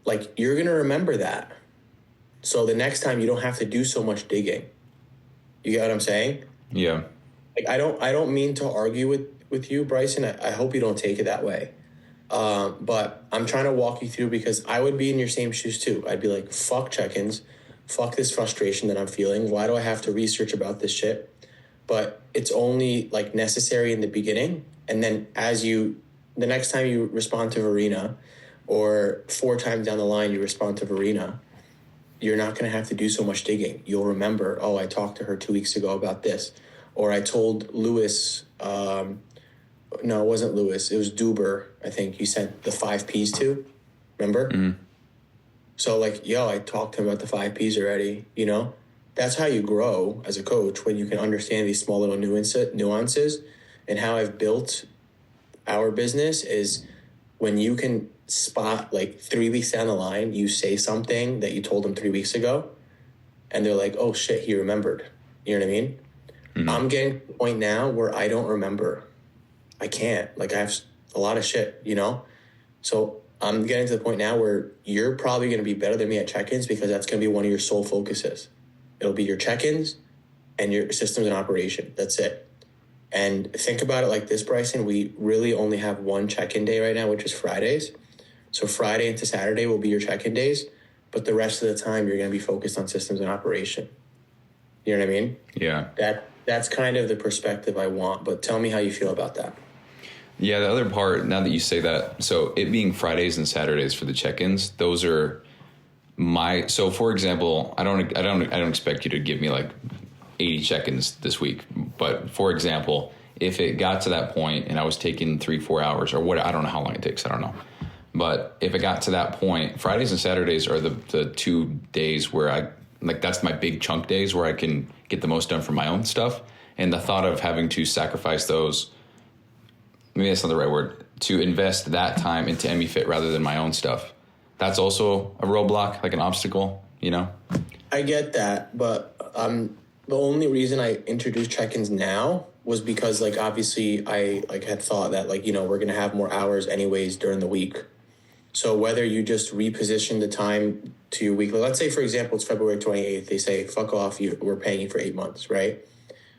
Like, you're going to remember that. So the next time you don't have to do so much digging. You get what I'm saying? Yeah. Like, I don't mean to argue with you, Bryson. I hope you don't take it that way. But I'm trying to walk you through because I would be in your same shoes too. I'd be like, fuck check-ins, fuck this frustration that I'm feeling. Why do I have to research about this shit? But it's only like necessary in the beginning. And then the next time you respond to Verena, or 4 times down the line you respond to Verena, you're not going to have to do so much digging. You'll remember, oh, I talked to her 2 weeks ago about this. Or I told Lewis, no, it wasn't Lewis. It was Duber, I think you sent the 5 Ps to. Remember? Mm-hmm. So like, I talked to him about the 5 Ps already, you know? That's how you grow as a coach, when you can understand these small little nuances. And how I've built our business is when you can spot, like 3 weeks down the line, you say something that you told them 3 weeks ago, and they're like, oh shit, he remembered. You know what I mean? Mm-hmm. I'm getting to the point now where I don't remember. I can't. Like, I have a lot of shit, you know? So I'm getting to the point now where you're probably going to be better than me at check-ins, because that's going to be one of your sole focuses. It'll be your check-ins and your systems and operation. That's it. And think about it like this, Bryson. We really only have one check-in day right now, which is Fridays. So Friday into Saturday will be your check-in days, but the rest of the time you're going to be focused on systems and operation. You know what I mean? Yeah. That's kind of the perspective I want, but tell me how you feel about that. Yeah, the other part, now that you say that, so it being Fridays and Saturdays for the check-ins, those are so for example, I don't expect you to give me like 80 check-ins this week, but for example, if it got to that point and I was taking 3-4 hours or what, I don't know how long it takes, I don't know. But if it got to that point, Fridays and Saturdays are the 2 days where that's my big chunk days where I can get the most done for my own stuff. And the thought of having to sacrifice those, maybe that's not the right word, to invest that time into EmiFit rather than my own stuff, that's also a roadblock, like an obstacle, you know? I get that, but the only reason I introduced check-ins now was because, like, obviously I had thought that, like, we're going to have more hours anyways during the week. So whether you just reposition the time to your weekly, let's say, for example, it's February 28th, they say, fuck off, we're paying you for 8 months, right?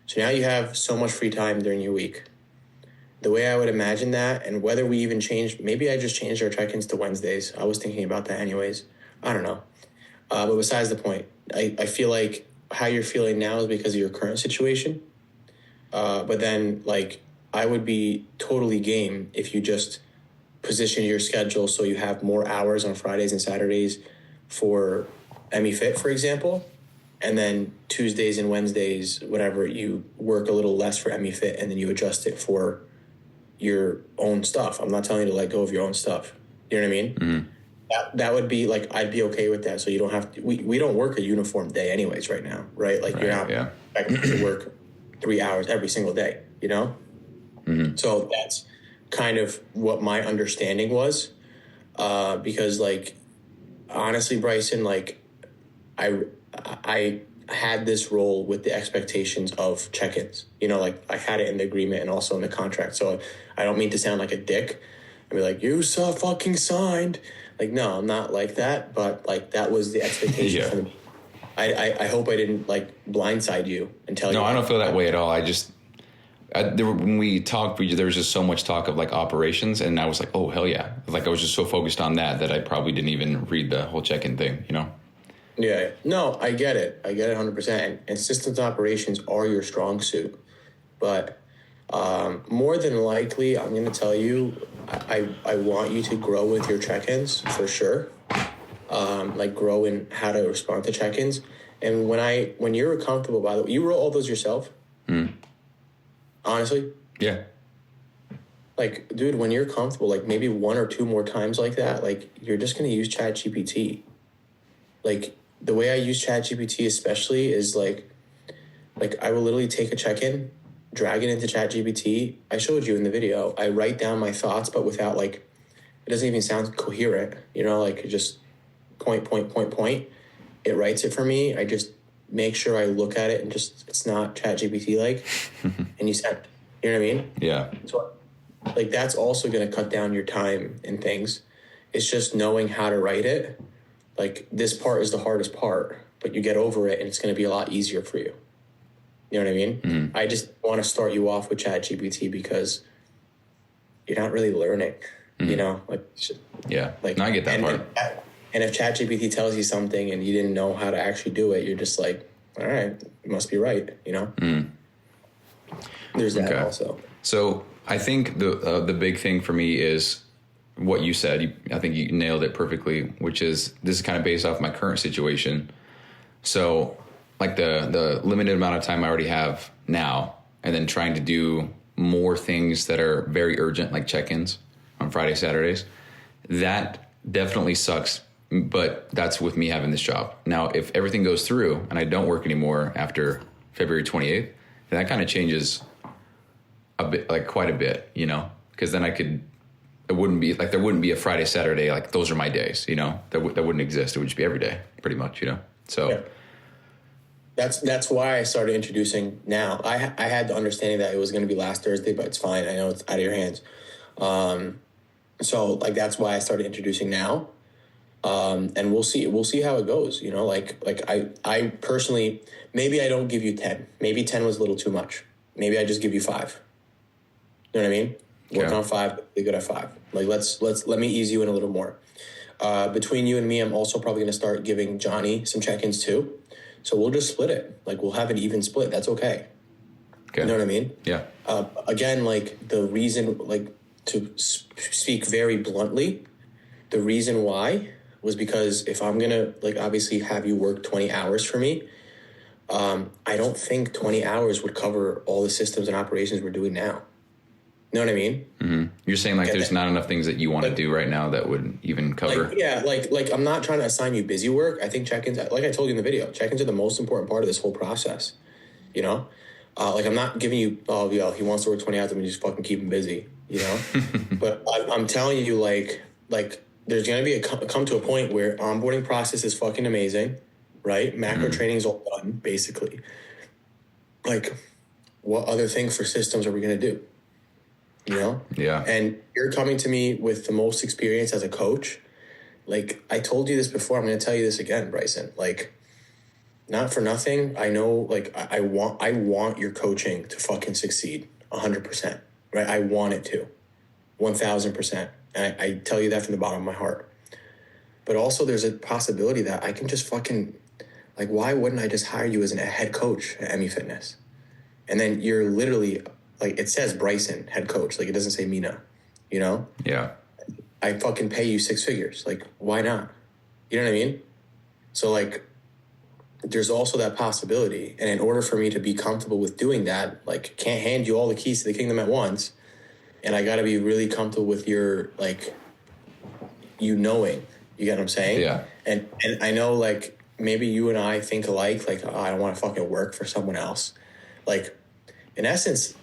So now you have so much free time during your week. The way I would imagine that, and whether we even maybe I just changed our check-ins to Wednesdays. I was thinking about that anyways. I don't know. But besides the point, I feel like how you're feeling now is because of your current situation. But then, like, I would be totally game if you just position your schedule so you have more hours on Fridays and Saturdays for EmiFit, for example. And then Tuesdays and Wednesdays, whatever, you work a little less for EmiFit, and then you adjust it for your own stuff. I'm not telling you to let go of your own stuff. You know what I mean? Mm-hmm. That would be like, I'd be okay with that. So you don't have to, we don't work a uniform day anyways right now, right? Like, you're not expected to work 3 hours every single day, you know? Mm-hmm. So that's kind of what my understanding was. Because, like, honestly, Bryson, like, I had this role with the expectations of check-ins, like I had it in the agreement and also in the contract. So I don't mean to sound like a dick and be like, you saw fucking signed. Like, no, I'm not like that, but like that was the expectation for me. I hope I didn't like blindside you and tell you. No, I don't feel that way at all. When we talked, there was just so much talk of like operations, and I was like, oh, hell yeah. Like, I was just so focused on that I probably didn't even read the whole check-in thing, Yeah, no, I get it. I get it 100%. And systems operations are your strong suit. But more than likely, I'm going to tell you, I want you to grow with your check-ins for sure. Like, grow in how to respond to check-ins. And when you're comfortable, by the way, you wrote all those yourself? Honestly? Yeah. Like, dude, when you're comfortable, like maybe 1 or 2 more times like that, like, you're just going to use ChatGPT. Like, the way I use ChatGPT especially is like I will literally take a check-in, drag it into ChatGPT. I showed you in the video. I write down my thoughts, but without, like, it doesn't even sound coherent, like just point. It writes it for me. I just make sure I look at it and just, it's not ChatGPT like, and you send. You know what I mean? Yeah. So, like, that's also going to cut down your time and things. It's just knowing how to write it. Like, this part is the hardest part, but you get over it and it's going to be a lot easier for you. You know what I mean? Mm-hmm. I just want to start you off with ChatGPT because you're not really learning, like. Yeah. Like, no, I get that part. And if ChatGPT tells you something and you didn't know how to actually do it, you're just like, all right, you must be right, you know? There's that also. So I think the big thing for me is what you said. I think you nailed it perfectly, which is this is kind of based off my current situation. So like the limited amount of time I already have now, and then trying to do more things that are very urgent, like check-ins on Friday, Saturdays, that definitely sucks. But that's with me having this job. Now, if everything goes through and I don't work anymore after February 28th, then that kind of changes a bit, like quite a bit, you know, because then it wouldn't be like, there wouldn't be a Friday, Saturday, like those are my days, you know, that wouldn't exist. It would just be every day pretty much, you know? So yeah. That's why I started introducing now. I had the understanding that it was going to be last Thursday, but it's fine. I know it's out of your hands. So like, that's why I started introducing now. And we'll see how it goes, you know, like I personally, maybe I don't give you 10, maybe 10 was a little too much. Maybe I just give you 5. You know what I mean? Work on 5, be good at 5. Like, let me ease you in a little more. Between you and me, I'm also probably going to start giving Johnny some check-ins too. So we'll just split it. Like, we'll have an even split. That's okay. You know what I mean? Yeah. Again, like the reason, like to speak very bluntly, the reason why was because if I'm going to like obviously have you work 20 hours for me, I don't think 20 hours would cover all the systems and operations we're doing now. You know what I mean? Mm-hmm. You're saying like there's not enough things that you want to do right now that would even cover. Like I'm not trying to assign you busy work. I think check-ins, like I told you in the video, check-ins are the most important part of this whole process. You know, like I'm not giving you, oh, yeah, he wants to work 20 hours. Let me just fucking keep him busy. You know, but I'm telling you, like there's gonna be come to a point where onboarding process is fucking amazing, right? Macro training is all done basically. Like, what other thing for systems are we gonna do? You know? Yeah. And you're coming to me with the most experience as a coach. Like, I told you this before, I'm going to tell you this again, Bryson. Like, not for nothing, I know, like, I want your coaching to fucking succeed 100%, right? I want it to 1,000%. And I tell you that from the bottom of my heart. But also there's a possibility that I can just fucking, like, why wouldn't I just hire you as a head coach at ME Fitness? And then you're literally... like, it says Bryson, head coach. Like, it doesn't say Mina, you know? Yeah. I fucking pay you 6 figures. Like, why not? You know what I mean? So, like, there's also that possibility. And in order for me to be comfortable with doing that, like, can't hand you all the keys to the kingdom at once. And I got to be really comfortable with your, like, you knowing. You get what I'm saying? Yeah. And I know, like, maybe you and I think alike. Like, oh, I don't want to fucking work for someone else. Like, in essence...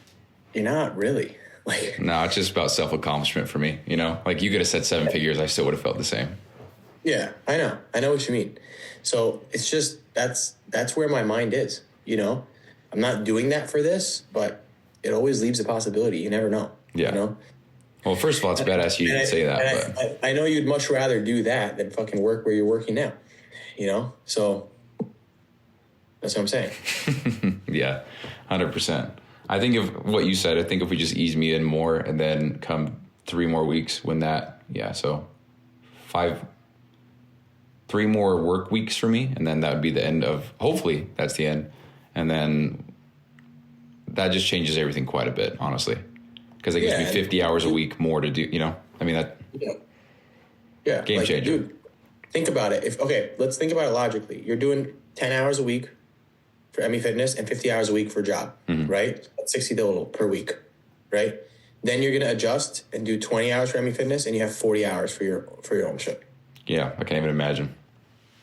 you're not really. Like, no, it's just about self-accomplishment for me, you know? Like, you could have said 7 figures, I still would have felt the same. Yeah, I know what you mean. So it's just that's where my mind is, you know? I'm not doing that for this, but it always leaves a possibility. You never know. Yeah. You know? Well, first of all, it's badass you didn't say that. But I know you'd much rather do that than fucking work where you're working now, you know? So that's what I'm saying. Yeah, 100%. I think of what you said. I think if we just ease me in more and then come 3 more weeks when that, so 3 more work weeks for me. And then that would be the end of, hopefully that's the end. And then that just changes everything quite a bit, honestly. Because it gives me 50 hours a week more to do, you know? I mean, that game changer. Dude, think about it. Let's think about it logically. You're doing 10 hours a week for ME Fitness and 50 hours a week for a job, right? That's 60 total per week, right? Then you're going to adjust and do 20 hours for ME Fitness and you have 40 hours for your ownership. Yeah, I can't even imagine.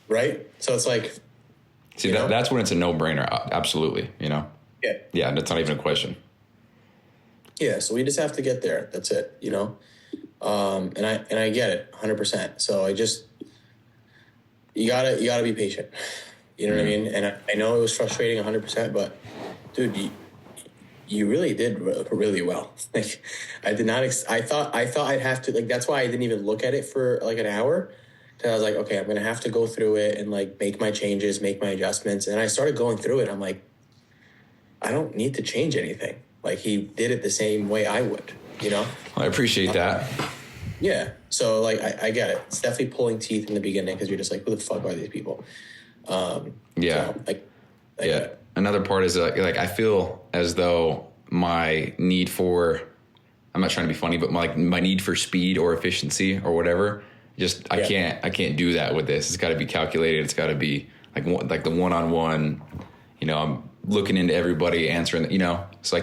Right? So it's like... see, that's when it's a no-brainer, absolutely, you know? Yeah. Yeah, that's not even a question. Yeah, so we just have to get there. That's it, you know? And I get it, 100%. So you gotta be patient. You know what I mean? And I know it was frustrating 100%, but dude, you really did really well. Like, I did not, I thought I'd have to, like, that's why I didn't even look at it for like an hour. Cause I was like, okay, I'm going to have to go through it and like make my changes, make my adjustments. And I started going through it. I'm like, I don't need to change anything. Like, he did it the same way I would, you know? Well, I appreciate that. Yeah. So like, I get it. It's definitely pulling teeth in the beginning because you're just like, who the fuck are these people? Yeah. So, like, I get Yeah. it. Another part is like I feel as though my need for, I'm not trying to be funny, but my need for speed or efficiency or whatever, just I can't do that with this. It's got to be calculated. It's got to be like the one-on-one. You know, I'm looking into everybody, answering. You know, so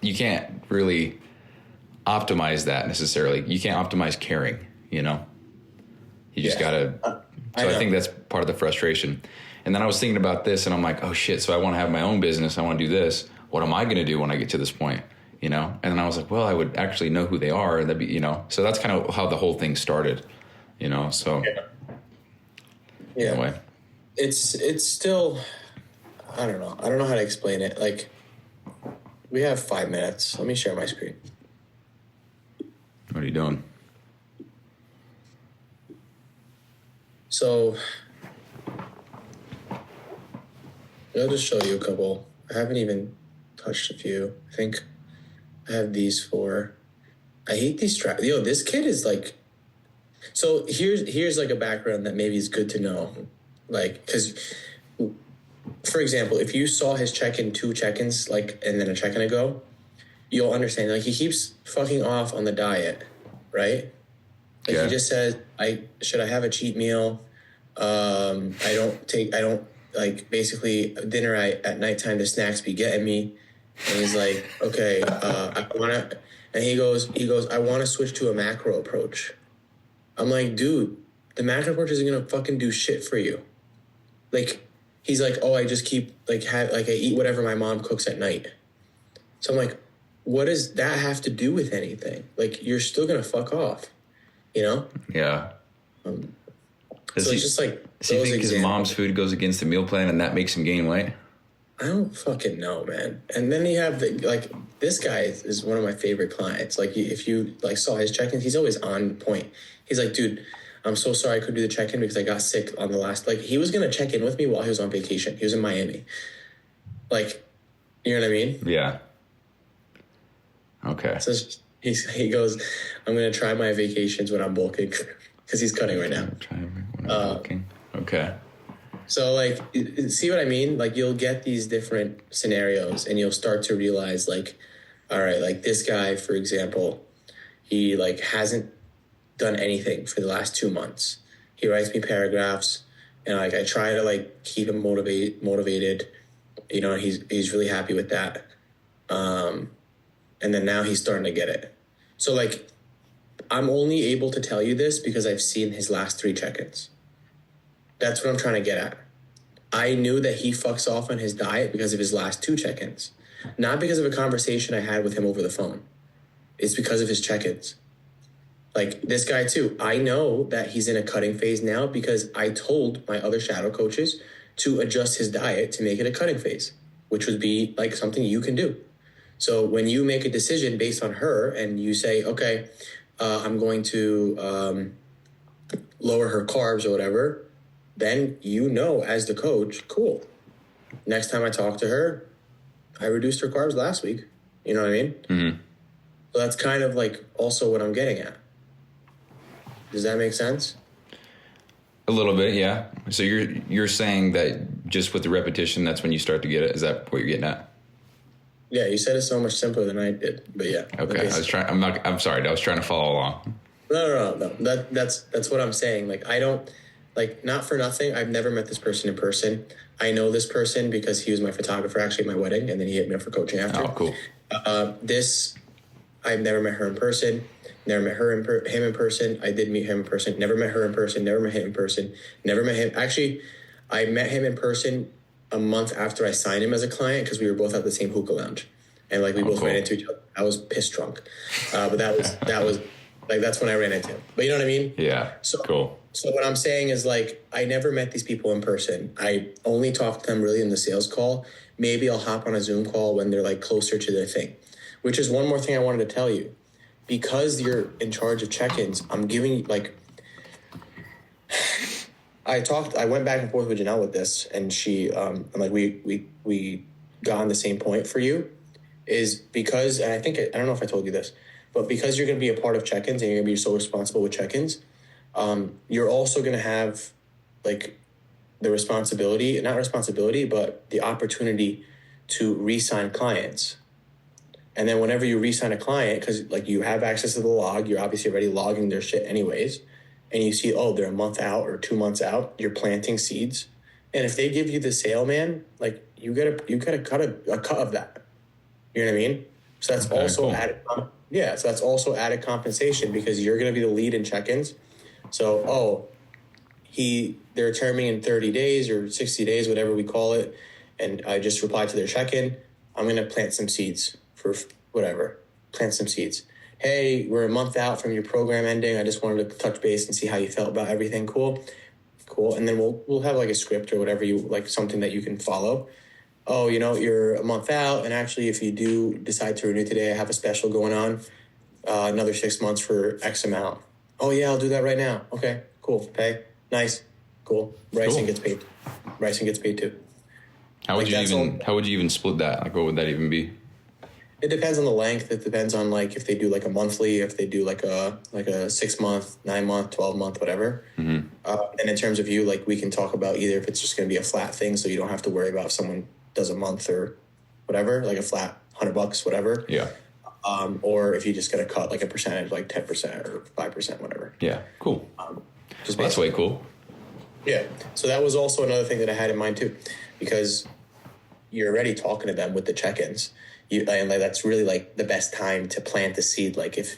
you can't really optimize that necessarily. You can't optimize caring. You know, you just gotta. So I think that's part of the frustration. And then I was thinking about this, and I'm like, oh shit. So I want to have my own business. I want to do this. What am I going to do when I get to this point? You know? And then I was like, well, I would actually know who they are. And that'd be, you know, so that's kind of how the whole thing started, you know? So yeah. Anyway. It's still, I don't know. I don't know how to explain it. Like, we have 5 minutes. Let me share my screen. What are you doing? So I'll just show you a couple. I haven't even touched a few. I think I have these 4. I hate these straps. Yo, this kid is like. So here's like a background that maybe is good to know, like, because, for example, if you saw his check-in 2 check-ins, like, and then a check-in ago, you'll understand. Like, he keeps fucking off on the diet, right? Like, he just says, should I have a cheat meal? I don't like, basically dinner at nighttime, the snacks be getting me. And he's like, okay, I want to, and he goes, I want to switch to a macro approach. I'm like, dude, the macro approach isn't going to fucking do shit for you. Like, he's like, oh, I just keep, like, I eat whatever my mom cooks at night. So I'm like, what does that have to do with anything? Like, you're still going to fuck off, you know? Yeah. So it's just like, does he think his mom's food goes against the meal plan and that makes him gain weight? I don't fucking know, man. And then you have this guy is one of my favorite clients. Like, if you like saw his check-in, he's always on point. He's like, dude, I'm so sorry I couldn't do the check-in because I got sick on the last, like, he was going to check in with me while he was on vacation. He was in Miami. Like, you know what I mean? Yeah. Okay. So he goes, I'm going to try my vacations when I'm bulking because he's cutting right now. When I'm bulking. Okay. So, like, see what I mean? Like, you'll get these different scenarios and you'll start to realize, like, all right, like, this guy, for example, he, like, hasn't done anything for the last 2 months. He writes me paragraphs and, like, I try to, like, keep him motivated. You know, he's really happy with that. And then now he's starting to get it. So, like, I'm only able to tell you this because I've seen his last 3 check-ins. That's what I'm trying to get at. I knew that he fucks off on his diet because of his last 2 check-ins. Not because of a conversation I had with him over the phone. It's because of his check-ins. Like, this guy too, I know that he's in a cutting phase now because I told my other shadow coaches to adjust his diet to make it a cutting phase, which would be like something you can do. So when you make a decision based on her and you say, okay, I'm going to lower her carbs or whatever, then you know as the coach, cool. Next time I talk to her, I reduced her carbs last week. You know what I mean? Mm-hmm. So that's kind of like also what I'm getting at. Does that make sense? A little bit, yeah. So you're saying that just with the repetition, that's when you start to get it? Is that what you're getting at? Yeah, you said it so much simpler than I did, but yeah. Okay, I'm sorry. I was trying to follow along. No. That's what I'm saying. Like, I don't, like, not for nothing, I've never met this person in person. I know this person because he was my photographer actually at my wedding, and then he hit me up for coaching after. Oh, cool. I've never met her in person. Never met him in person. I did meet him in person. Never met her in person. Never met him in person. Never met him. Actually, I met him in person a month after I signed him as a client because we were both at the same hookah lounge, and like we both ran into each other. I was pissed drunk, but that was like that's when I ran into him. But you know what I mean? Yeah. So cool. So what I'm saying is, like, I never met these people in person. I only talked to them really in the sales call. Maybe I'll hop on a Zoom call when they're like closer to their thing, which is one more thing I wanted to tell you. Because you're in charge of check-ins, I'm giving, like, I went back and forth with Janelle with this, and she, like, we got on the same point for you, is because, and I don't know if I told you this, But because you're going to be a part of check-ins and you're going to be so responsible with check-ins, you're also going to have like the responsibility, not responsibility, but the opportunity to re-sign clients. And then whenever you re-sign a client, because like you have access to the log, you're obviously already logging their shit anyways, and you see, oh, they're a month out or 2 months out, you're planting seeds. And if they give you the sale, man, like you gotta cut a cut of that. You know what I mean? So that's also cool. added. So that's also added compensation because you're gonna be the lead in check-ins. So they're terming in 30 days or 60 days, whatever we call it, and I just replied to their check-in. I'm gonna plant some seeds for whatever. Plant some seeds. Hey, we're a month out from your program ending. I just wanted to touch base and see how you felt about everything. Cool. And then we'll have like a script or whatever, you like, something that you can follow. Oh, you're a month out, and actually if you do decide to renew today, I have a special going on, another 6 months for X amount. Oh yeah, I'll do that right now. Okay, cool. Pay. Nice. Cool. Ricing gets paid. Ricing gets paid too. How would you even split that? Like, what would that even be? It depends on the length. It depends on like if they do like a monthly, if they do like a 6 month, 9 month, 12 month, whatever. Mm-hmm. And in terms of you, like we can talk about either if it's just going to be a flat thing, so you don't have to worry about if someone does a month or whatever, like a flat $100, whatever. Yeah. Or if you just got to cut like a percentage, like 10% or 5%, whatever. Yeah. Cool. That's way cool. Yeah. So that was also another thing that I had in mind too, because you're already talking to them with the check-ins. And like that's really like the best time to plant the seed. Like if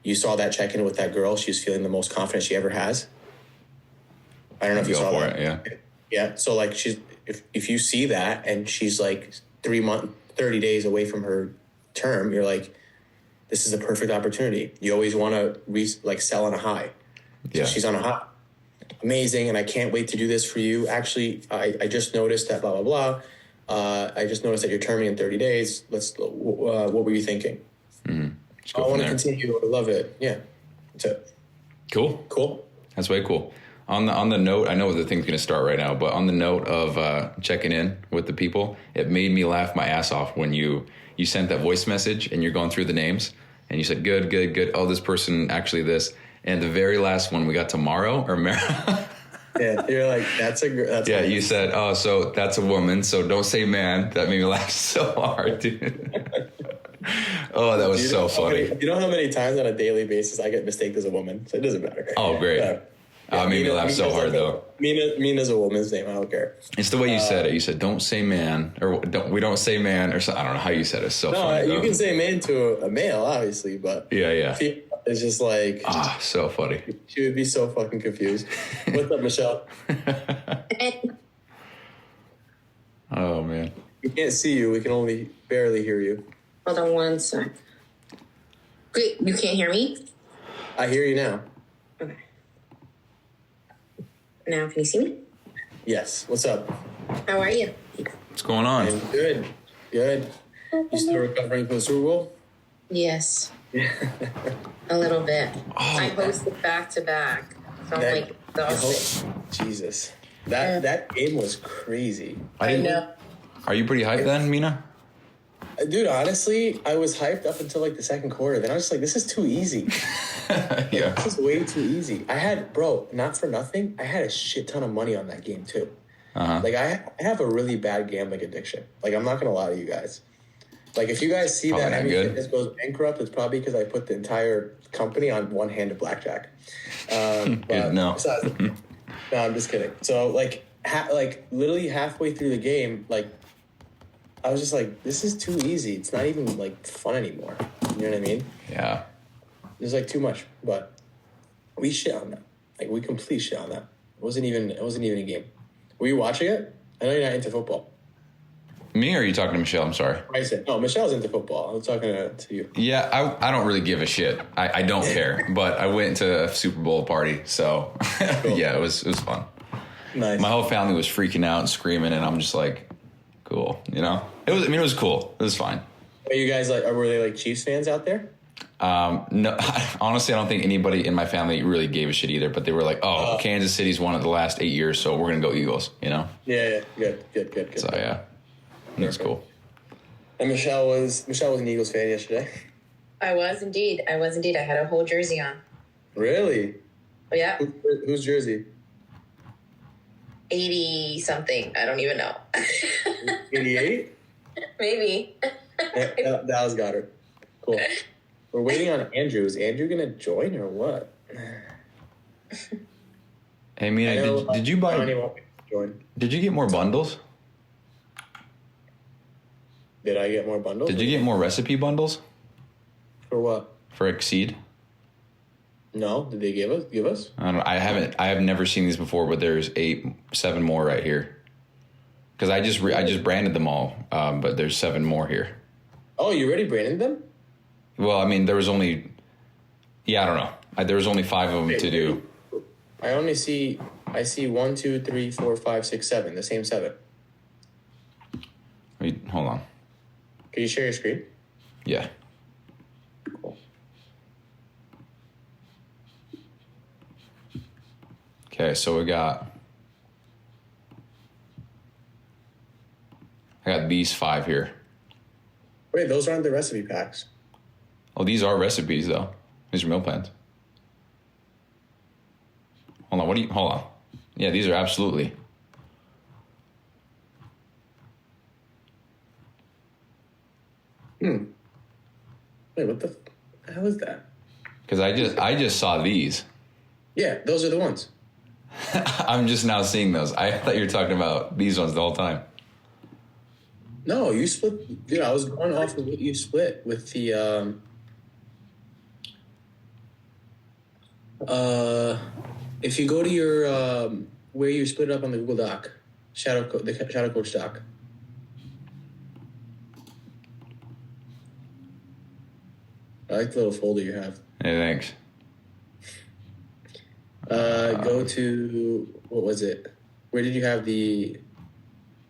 you saw that check-in with that girl, she's feeling the most confident she ever has. I don't know if you saw that. Yeah. Yeah. So like if you see that and she's like 30 days away from her term, you're like, this is a perfect opportunity. You always want to sell on a high. So she's on a high. Amazing. And I can't wait to do this for you. Actually, I just noticed that blah, blah, blah. I just noticed that you're terming in 30 days. What were you thinking? Mm-hmm. I want to continue. I love it. Yeah. That's it. Cool. That's way cool. On the note, I know the thing's going to start right now, but on the note of checking in with the people, it made me laugh my ass off when you sent that voice message and you're going through the names and you said, good. Oh, this person, actually this. And the very last one we got tomorrow or Mara. Yeah, you're like, that's you said, oh, so that's a woman, so don't say man. That made me laugh so hard, dude. Oh, that was so funny. You know how many times on a daily basis I get mistaken as a woman? So it doesn't matter. Oh, great. It made me laugh so hard, though. Mina's a woman's name. I don't care. It's the way you said it. You said, don't say man, or we don't say man, or something. I don't know how you said it. It's so funny. No, you can say man to a male, obviously, but yeah. It's just like... so funny. She would be so fucking confused. What's up, Michelle? Oh, man. We can't see you. We can only barely hear you. Hold on one sec. Great. You can't hear me? I hear you now. Okay. Now, can you see me? Yes. What's up? How are you? What's going on? I'm good. You still recovering from the Super Bowl? Yes. A little bit. I hosted back to back. So I'm like exhausted. Jesus. That game was crazy. I know. Are you pretty hyped then, Mina? Dude, honestly, I was hyped up until like the second quarter. Then I was just like, this is too easy. Yeah. This is way too easy. Not for nothing, I had a shit ton of money on that game too. Uh-huh. Like I have a really bad gambling addiction. Like I'm not going to lie to you guys. Like, if you guys see that Heavy Fitness goes bankrupt, it's probably because I put the entire company on one hand of blackjack. But no. No, I'm just kidding. So, like literally halfway through the game, like, I was just like, this is too easy. It's not even, like, fun anymore. You know what I mean? Yeah. There's, like, too much. But we shit on that. Like, we completely shit on that. It wasn't even a game. Were you watching it? I know you're not into football. Me, or are you talking to Michelle? I'm sorry. No, Michelle's into football. I'm talking to you. Yeah, I don't really give a shit. I don't care. But I went to a Super Bowl party, so cool. Yeah, it was fun. Nice. My whole family was freaking out and screaming, and I'm just like, cool. You know, it was cool. It was fine. Are you guys were they like Chiefs fans out there? No, honestly, I don't think anybody in my family really gave a shit either. But they were like, "Oh, Kansas City's won it the last 8 years, so we're gonna go Eagles." You know? Yeah. Good. So yeah. That's cool. And Michelle was an Eagles fan yesterday. I was indeed. I had a whole jersey on. Really? Yeah. Whose jersey? 80 something. I don't even know. 88? Maybe. Dallas got her. Cool. We're waiting on Andrew. Is Andrew going to join or what? Hey, Mina, did you buy... Did you get more bundles? Did I get more bundles? Did you get more recipe bundles? For what? For Exceed? No. Did they give us? I don't know. I have never seen these before, but there's 7 more right here. Because I just branded them all, but there's 7 more here. Oh, you already branded them? Well, I mean, there was only... Yeah, I don't know. There was only 5 of them to do. I see 1, 2, 3, 4, 5, 6, 7. The same 7. Wait, hold on. Can you share your screen? Yeah. Cool. Okay, so I got these 5 here. Wait, those aren't the recipe packs. Oh, these are recipes though. These are meal plans. Hold on, hold on. Yeah, these are absolutely. Wait, what the hell is that? Because I just saw these. Yeah, those are the ones. I'm just now seeing those. I thought you were talking about these ones the whole time. No, you split. Dude, I was going off of what you split with the. If you go to your where you split it up on the Google Doc, the Shadow Coach doc. I like the little folder you have. Hey, thanks. Go to, what was it? Where did you have the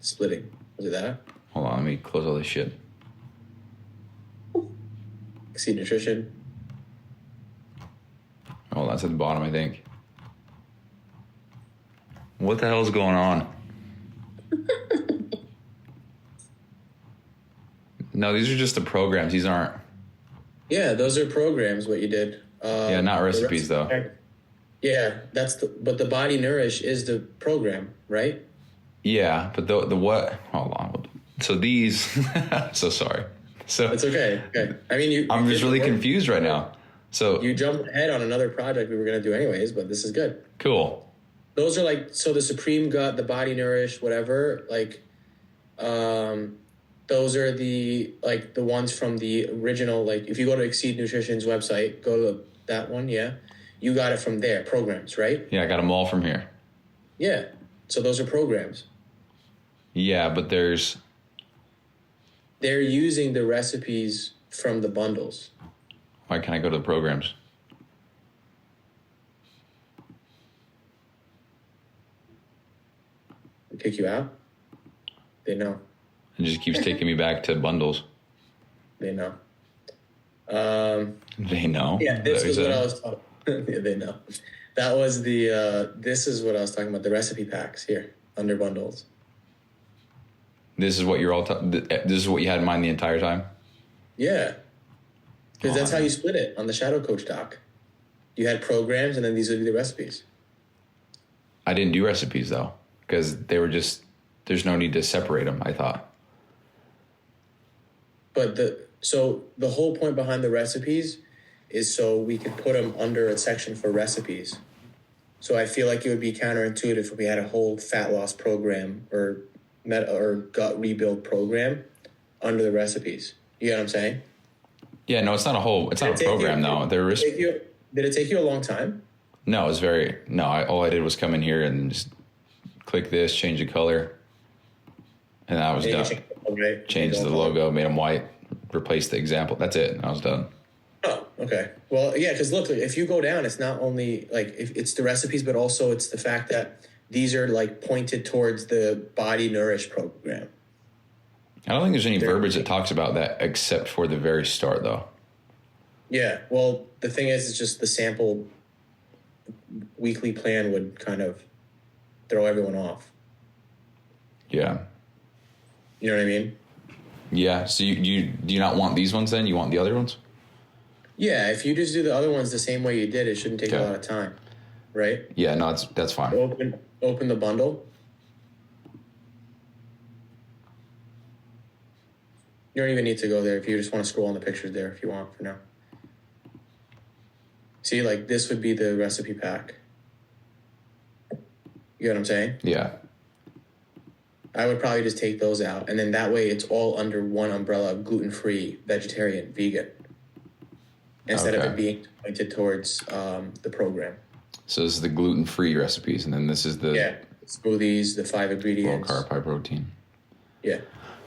splitting? Was it that? Hold on, let me close all this shit. Exceed Nutrition. Oh, that's at the bottom, I think. What the hell is going on? No, these are just the programs. These aren't. Yeah, those are programs, what you did. Yeah, not recipes, though. Yeah, but the Body Nourish is the program, right? Yeah, but the what? Hold on. So these, so sorry. So it's okay. Okay. I mean, I'm just really confused right now. So you jumped ahead on another project we were going to do anyways, but this is good. Cool. Those are like, so the Supreme Gut, the Body Nourish, whatever, like, those are the ones from the original, like if you go to Exceed Nutrition's website, go to that one. Yeah. You got it from there, programs, right? Yeah, I got them all from here. Yeah. So those are programs. Yeah, but they're using the recipes from the bundles. Why can't I go to the programs? They kick you out? They know. It just keeps taking me back to bundles. They know. They know? Yeah, this is what I was talking. Yeah, they know. That was this is what I was talking about, the recipe packs here, under bundles. This is what this is what you had in mind the entire time? Yeah. Because that's how you split it on the Shadow Coach doc. You had programs, and then these would be the recipes. I didn't do recipes, though, because they were just, there's no need to separate them, I thought. But so the whole point behind the recipes is so we could put them under a section for recipes. So I feel like it would be counterintuitive if we had a whole fat loss program or gut rebuild program under the recipes. You get what I'm saying? Yeah, no, it's not a program, though. Did it take you a long time? No, it was all I did was come in here and just click this, change the color, and I was done. Changed the logo, made them white, replaced the example. That's it. And I was done. Oh, okay. Well, yeah, because look, if you go down, it's not only like if it's the recipes, but also it's the fact that these are like pointed towards the Body Nourish program. I don't think there's any verbiage that talks about that except for the very start, though. Yeah. Well, the thing is, it's just the sample weekly plan would kind of throw everyone off. Yeah. You know what I mean? Yeah. So you do you not want these ones then? You want the other ones? Yeah, if you just do the other ones the same way you did, it shouldn't take a lot of time, right? Yeah, no, that's fine. Open the bundle. You don't even need to go there if you just want to scroll on the pictures there if you want for now. See, like this would be the recipe pack. You know what I'm saying? Yeah. I would probably just take those out, and then that way it's all under one umbrella of gluten-free, vegetarian, vegan, instead of it being pointed towards the program. So this is the gluten-free recipes, and then this is the smoothies, the 5 ingredients. Low carb, high protein. Yeah.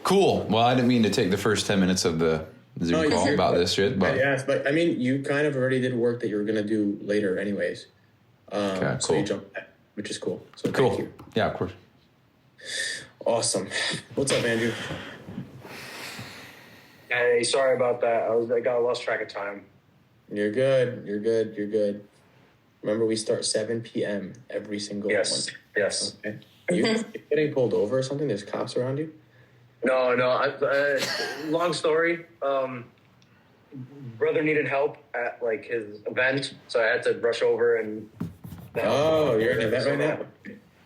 Cool. Well, I didn't mean to take the first 10 minutes of the Zoom call about this shit, but but I mean, you kind of already did work that you were going to do later, anyways. Cool. So you jumped back, which is cool. So cool. Thank you. Yeah, of course. Awesome. What's up, Andrew? Hey, sorry about that. I got lost track of time. You're good. You're good. You're good. Remember, we start 7 p.m. every single one. Yes. Okay. You getting pulled over or something? There's cops around you? No. Long story. Brother needed help at like his event, so I had to rush over and. Oh, you're in an event right now?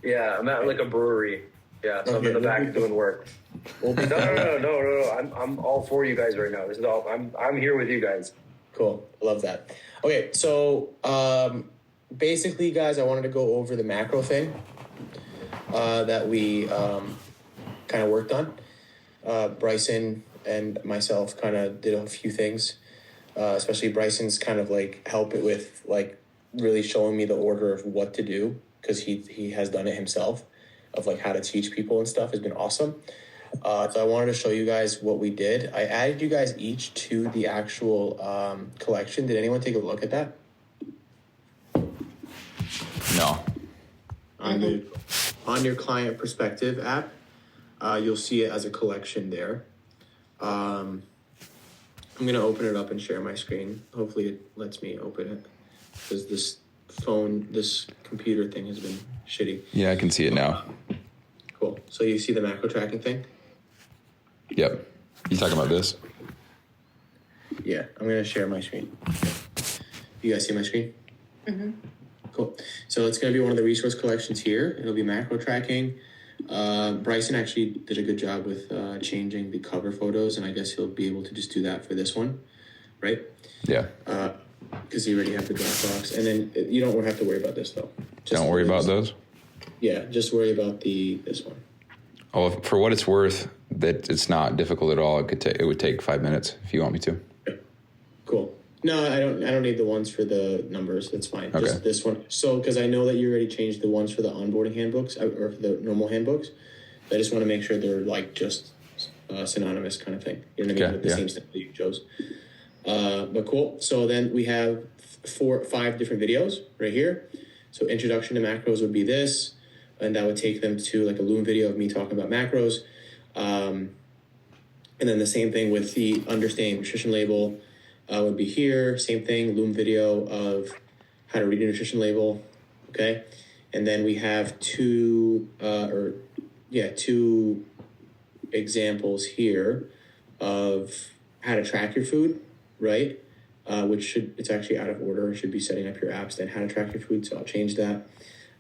Yeah, I'm at like a brewery. Yeah, so I'm in the back doing work. No. I'm all for you guys right now. This is all. I'm here with you guys. Cool. Love that. Okay, so basically, guys, I wanted to go over the macro thing that we kind of worked on. Bryson and myself kind of did a few things, especially Bryson's kind of like help it with like really showing me the order of what to do because he has done it himself of like how to teach people and stuff has been awesome. So I wanted to show you guys what we did. I added you guys each to the actual collection. Did anyone take a look at that? No. On your client perspective app, you'll see it as a collection there. I'm going to open it up and share my screen. Hopefully it lets me open it because this computer thing has been shitty. Yeah, I can see it now. Cool. So you see the macro tracking thing? Yep. You talking about this? Yeah, I'm going to share my screen. You guys see my screen? Mm-hmm. Cool. So it's going to be one of the resource collections here. It'll be macro tracking. Bryson actually did a good job with changing the cover photos, and I guess he'll be able to just do that for this one, right? Yeah. Because you already have the Dropbox. And then you don't have to worry about this, though. Don't worry about those? Yeah, just worry about this one. Oh, for what it's worth, that it's not difficult at all. It would take 5 minutes if you want me to. Okay. Cool. No, I don't need the ones for the numbers. That's fine. Okay. Just this one. So, because I know that you already changed the ones for the onboarding handbooks or for the normal handbooks. I just want to make sure they're like just synonymous kind of thing. You know what I mean? With the same stuff that you chose. But cool. So then we have 5 different videos right here. So introduction to macros would be this, and that would take them to like a Loom video of me talking about macros. And then the same thing with the understanding nutrition label would be here. Same thing, Loom video of how to read a nutrition label. Okay. And then we have 2 examples here of how to track your food, right? It's actually out of order. It should be setting up your apps, then how to track your food. So I'll change that.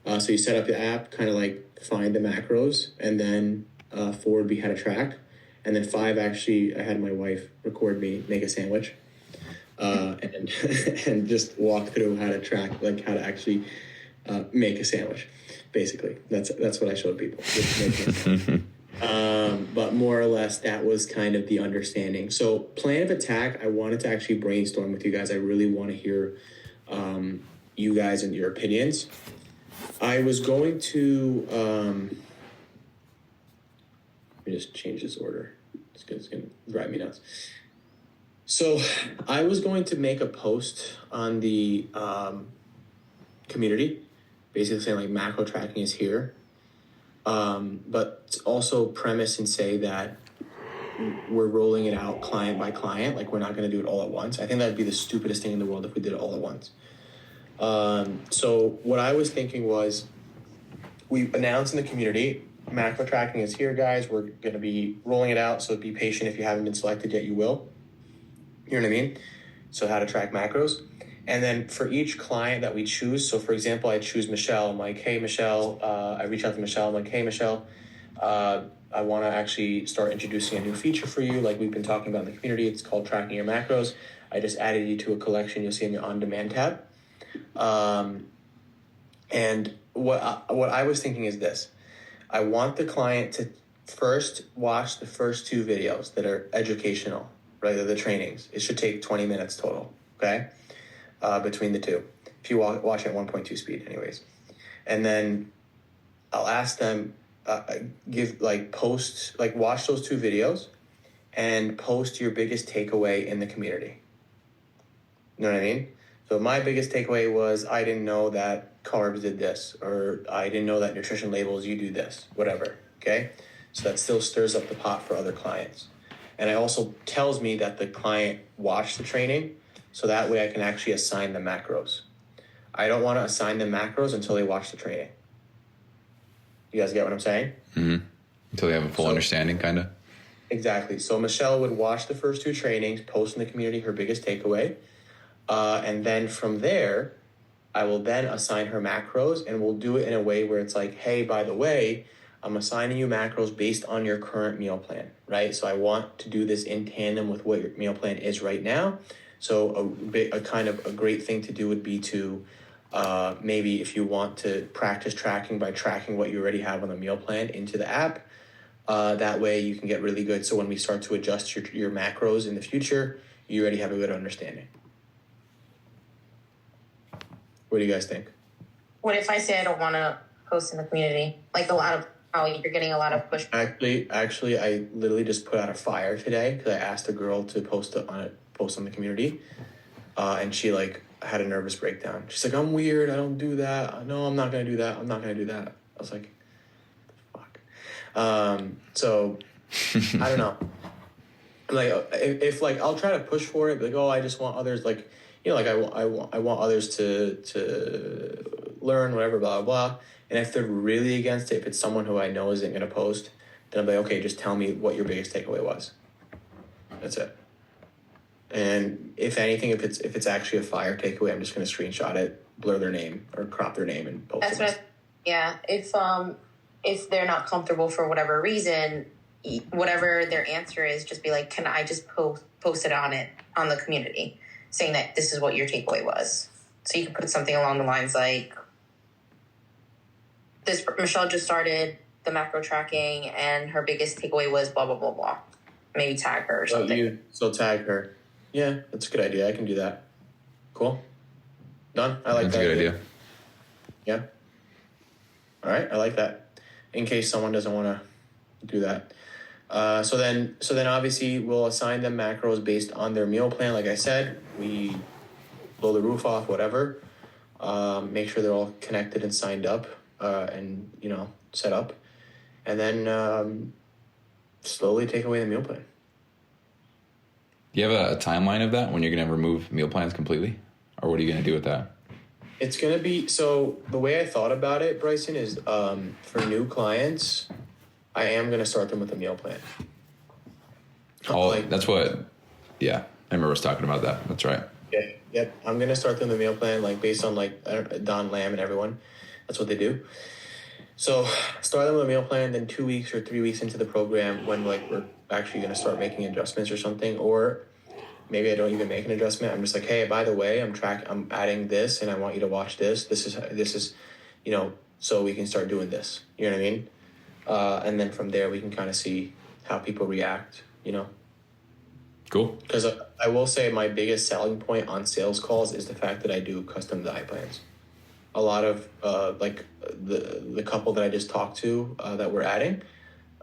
So you set up the app, kind of like find the macros, and then 4 would be how to track. And then 5, actually, I had my wife record me make a sandwich and just walk through how to track, like how to actually make a sandwich. Basically, that's what I showed people. But more or less, that was kind of the understanding. So plan of attack, I wanted to actually brainstorm with you guys. I really want to hear you guys and your opinions. I was going to let me just change this order. It's going to drive me nuts. So I was going to make a post on the community, basically saying like macro tracking is here. But also premise and say that we're rolling it out client by client. Like we're not going to do it all at once. I think that'd be the stupidest thing in the world if we did it all at once. So what I was thinking was we announced in the community, macro tracking is here, guys. We're going to be rolling it out. So be patient. If you haven't been selected yet, you will. You know what I mean? So how to track macros. And then for each client that we choose, so for example, I choose Michelle. I'm like, hey, Michelle, I reach out to Michelle. I'm like, hey, Michelle, I want to actually start introducing a new feature for you. Like we've been talking about in the community. It's called tracking your macros. I just added you to a collection you'll see in your on-demand tab. And what I was thinking is this. I want the client to first watch the first 2 videos that are educational, right? They're the trainings. It should take 20 minutes total, okay? Between the 2. If you watch at 1.2 speed anyways. And then I'll ask them, watch those 2 videos and post your biggest takeaway in the community. You know what I mean? So my biggest takeaway was I didn't know that carbs did this, or I didn't know that nutrition labels, you do this, whatever, okay? So that still stirs up the pot for other clients. And it also tells me that the client watched the training, so that way I can actually assign the macros. I don't want to assign them macros until they watch the training. You guys get what I'm saying? Mm-hmm. Until they have a full understanding, kind of. Exactly. So Michelle would watch the first 2 trainings, post in the community her biggest takeaway. And then from there, I will then assign her macros, and we'll do it in a way where it's like, hey, by the way, I'm assigning you macros based on your current meal plan, right? So I want to do this in tandem with what your meal plan is right now. So a kind of a great thing to do would be to maybe if you want to practice tracking by tracking what you already have on the meal plan into the app. That way you can get really good. So when we start to adjust your macros in the future, you already have a good understanding. What do you guys think? What if I say I don't want to post in the community? Like a lot of how you're getting a lot of pushback. Actually, I literally just put out a fire today because I asked a girl to post on the community, and she had a nervous breakdown. She's like, "I'm weird. I don't do that. No, I'm not gonna do that. I'm not gonna do that." I was like, "Fuck." So I don't know. If I'll try to push for it. Oh, I just want others I want others to learn, whatever, blah, blah, blah. And if they're really against it, if it's someone who I know isn't going to post, then I'm like, okay, just tell me what your biggest takeaway was. That's it. And if anything, if it's actually a fire takeaway, I'm just going to screenshot it, blur their name or crop their name and post it. That's what. Yeah. If they're not comfortable for whatever reason, whatever their answer is, just be like, can I just post it on the community, saying that this is what your takeaway was. So you can put something along the lines like, this Michelle just started the macro tracking and her biggest takeaway was blah, blah, blah, blah. Maybe tag her or something. So tag her. Yeah, that's a good idea. I can do that. Cool. Done. I like that. That's a good idea. Yeah. All right. I like that. In case someone doesn't want to do that. So then obviously we'll assign them macros based on their meal plan. Like I said, we blow the roof off, whatever. Make sure they're all connected and signed up, and set up, and then slowly take away the meal plan. Do you have a timeline of that when you're going to remove meal plans completely, or what are you going to do with that? It's going to be, so the way I thought about it, Bryson, is for new clients, I am going to start them with a meal plan. Oh, that's what, yeah, I remember us talking about that. That's right. Yeah, yep. I'm going to start them the meal plan, based on Don Lamb and everyone. That's what they do. So start them with a meal plan, then 2 weeks or 3 weeks into the program when we're actually going to start making adjustments or something, or maybe I don't even make an adjustment. I'm just like, hey, by the way, I'm adding this and I want you to watch this. This is, so we can start doing this. You know what I mean? And then from there we can kind of see how people react, Cool. Because I will say my biggest selling point on sales calls is the fact that I do custom diet plans. A lot of the couple that I just talked to that we're adding,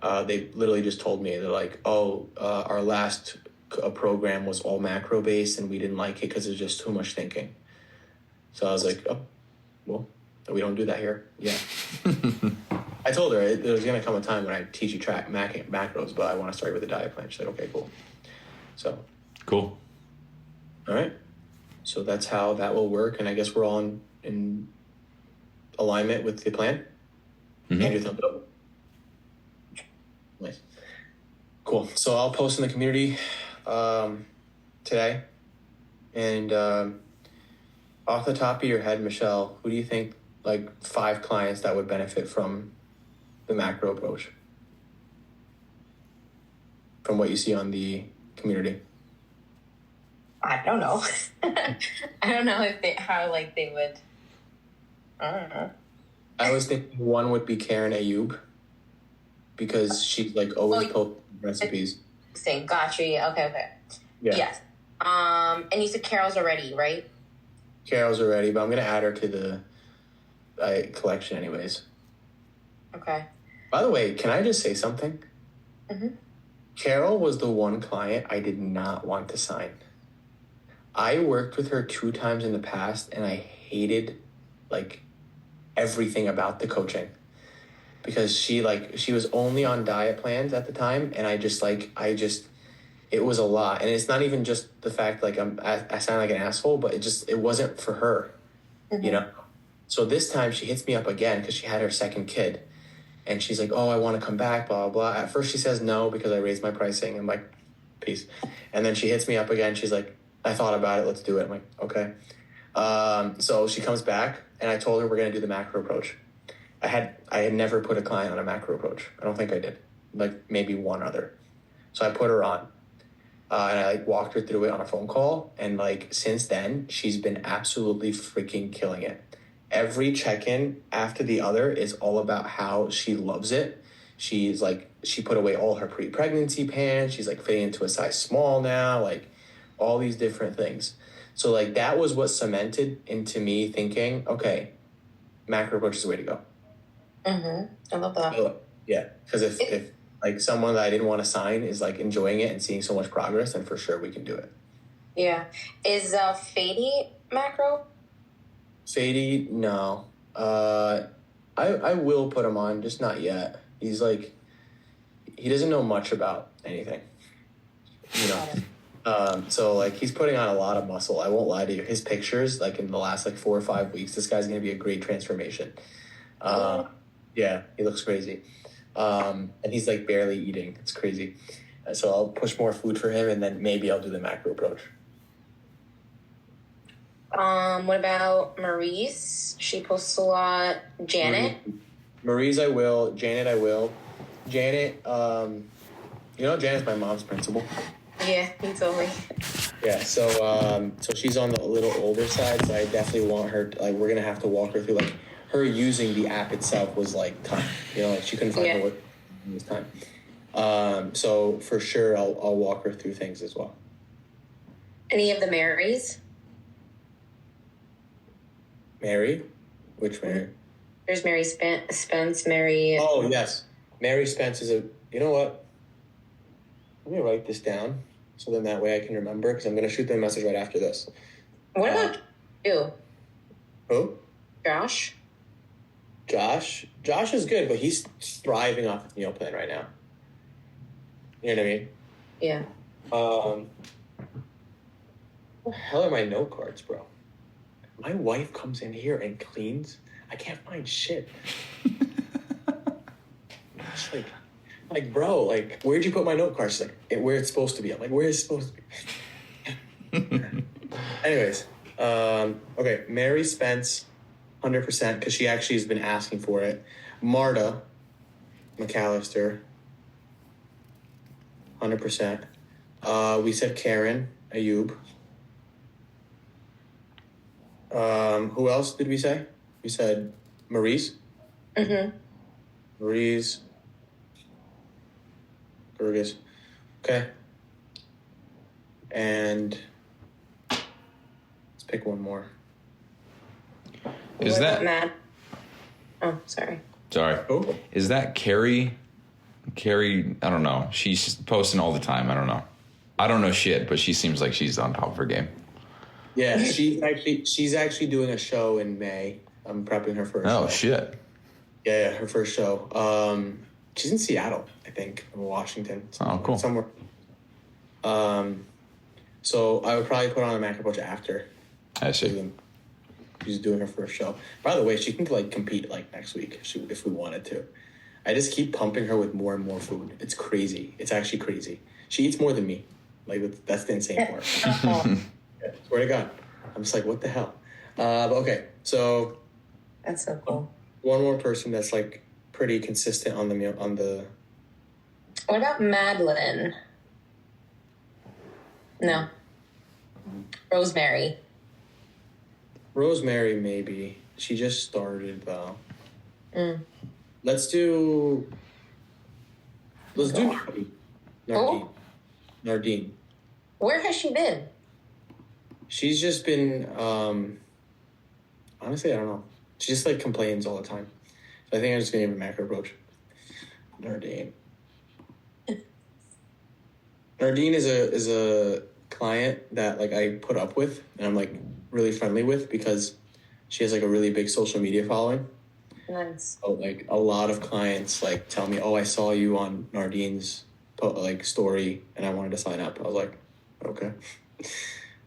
they literally just told me, they're like, our last program was all macro based and we didn't like it because it's just too much thinking. So I was like, oh, well, we don't do that here. Yeah. I told her there's going to come a time when I teach you track macros, but I want to start with a diet plan. She's like, okay, cool. So cool. All right. So that's how that will work. And I guess we're all in alignment with the plan. Mm-hmm. Andrew, thumbs up. Nice. Cool. So I'll post in the community today. And off the top of your head, Michelle, who do you think, like 5 clients that would benefit from the macro approach? From what you see on the community? I don't know. I don't know if they would. I don't know. I was thinking one would be Karen Ayub, because she's like always posting recipes. Saying, gotcha. Yeah, okay. Yeah. Yes. And you said Carol's already, right? Carol's already, but I'm gonna add her to the collection anyways. Okay. By the way, can I just say something? Mm-hmm. Carol was the one client I did not want to sign. I worked with her 2 times in the past, and I hated like everything about the coaching, because she was only on diet plans at the time, and it was a lot. And it's not even just the fact like I sound like an asshole, but it wasn't for her, mm-hmm. you know. So this time she hits me up again because she had her second kid, and she's like, "Oh, I want to come back, blah blah blah." At first she says no because I raised my pricing. I'm like, peace. And then she hits me up again. She's like, "I thought about it. Let's do it." I'm like, okay. So she comes back, and I told her we're gonna do the macro approach. I had never put a client on a macro approach. I don't think I did. Like maybe one other. So I put her on, and I like walked her through it on a phone call. And like since then, she's been absolutely freaking killing it. Every check-in after the other is all about how she loves it. She's like, she put away all her pre-pregnancy pants. She's like fitting into a size small now, like all these different things. So like that was what cemented into me thinking, okay, macro approach is the way to go. Mm-hmm. I love that. So, yeah, because if like someone that I didn't want to sign is like enjoying it and seeing so much progress, then for sure we can do it. Yeah. Is Fady macro? Sadie, no. I will put him on, just not yet. He's like, he doesn't know much about anything, you know. So like he's putting on a lot of muscle. I won't lie to you. His pictures, like in the last like 4 or 5 weeks, this guy's gonna be a great transformation. Yeah, he looks crazy. And he's like barely eating. It's crazy. So I'll push more food for him, and then maybe I'll do the macro approach. What about Maurice? She posts a lot. Janet? Maurice, I will. Janet, I will. Janet, you know, Janet's my mom's principal. Yeah, he told me. Yeah, so she's on the little older side, so I definitely want her to, like, we're gonna have to walk her through, like, her using the app itself was like time. You know, like she couldn't find her work in this time. So for sure I'll walk her through things as well. Any of the Marys? Mary? Which Mary? There's Mary Spence, Mary... Oh, yes. Mary Spence is you know what? Let me write this down so then that way I can remember, because I'm going to shoot them a message right after this. What about you? Who? Josh? Josh is good, but he's thriving off the meal plan right now. You know what I mean? Yeah. What the hell are my note cards, bro? My wife comes in here and cleans. I can't find shit. It's like, bro, like, where'd you put my note cards? She's like, where it's supposed to be. I'm like, where is it supposed to be? Anyways, okay, Mary Spence, 100%, because she actually has been asking for it. Marta McAllister, 100%. We said Karen Ayub. Who else did we say? We said Maurice. Mm-hmm. Maurice. Burgess. Okay. And let's pick one more. Is that Matt? Oh, sorry. Sorry. Oh. Is that Carrie? Carrie, I don't know. She's posting all the time. I don't know. I don't know shit, but she seems like she's on top of her game. Yeah, she's actually doing a show in May. I'm prepping her for a show. Oh, shit. Yeah, her first show. She's in Seattle, I think, in Washington. Oh, cool. Somewhere. So I would probably put on a macro coach after. I see. She's doing her first show. By the way, she can like compete like next week if we wanted to. I just keep pumping her with more and more food. It's crazy. It's actually crazy. She eats more than me. Like that's the insane part. Swear to God. I'm just like, what the hell? But okay, so That's so cool. one more person that's like pretty consistent on the. What about Madeline? No. Rosemary. Rosemary, maybe. She just started though. Mm. Let's do Nardine. Oh. Nardine. Where has she been? She's just been honestly, I don't know. She just like complains all the time. So I think I'm just gonna give a macro approach. Nardine. Nardine is a client that like I put up with and I'm like really friendly with because she has like a really big social media following. Nice. So like a lot of clients like tell me, "Oh, I saw you on Nardine's like story and I wanted to sign up." I was like, "Okay."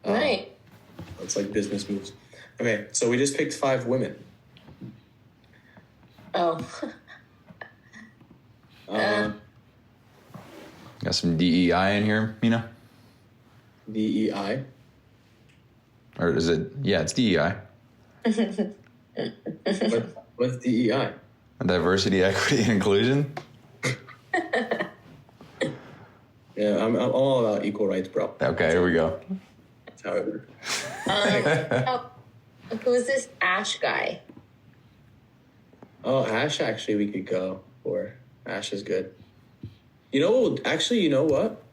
Right. It's like business moves. Okay, so we just picked 5 women. Oh. Got some DEI in here, Mina? DEI. Or is it? Yeah, it's DEI. What's DEI? Diversity, equity, and inclusion. Yeah, I'm all about equal rights, bro. Okay, here we go. That's how it works. Who is this Ash guy? Oh, Ash, actually, we could go for. Ash is good. You know, actually, you know what?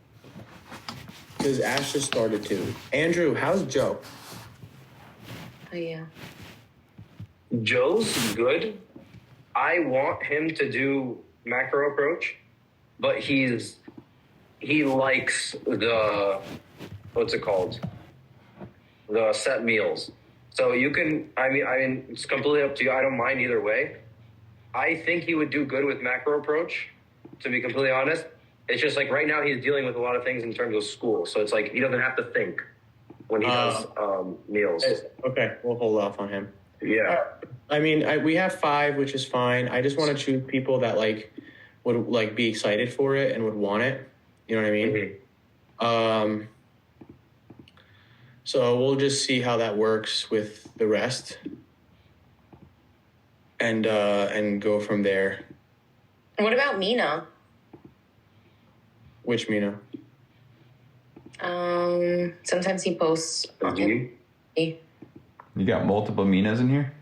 Because Ash just started too. Andrew, how's Joe? Oh, yeah. Joe's good. I want him to do macro approach, but he likes the, what's it called? The set meals. So you can, I mean, it's completely up to you. I don't mind either way. I think he would do good with macro approach, to be completely honest. It's just like right now he's dealing with a lot of things in terms of school. So it's like he doesn't have to think when he does meals. Okay, we'll hold off on him. Yeah. I mean, we have 5, which is fine. I just want to choose people that like would like be excited for it and would want it. You know what I mean? Mm-hmm. So we'll just see how that works with the rest, and go from there. What about Mina? Which Mina? Sometimes he posts. You? You got multiple Minas in here?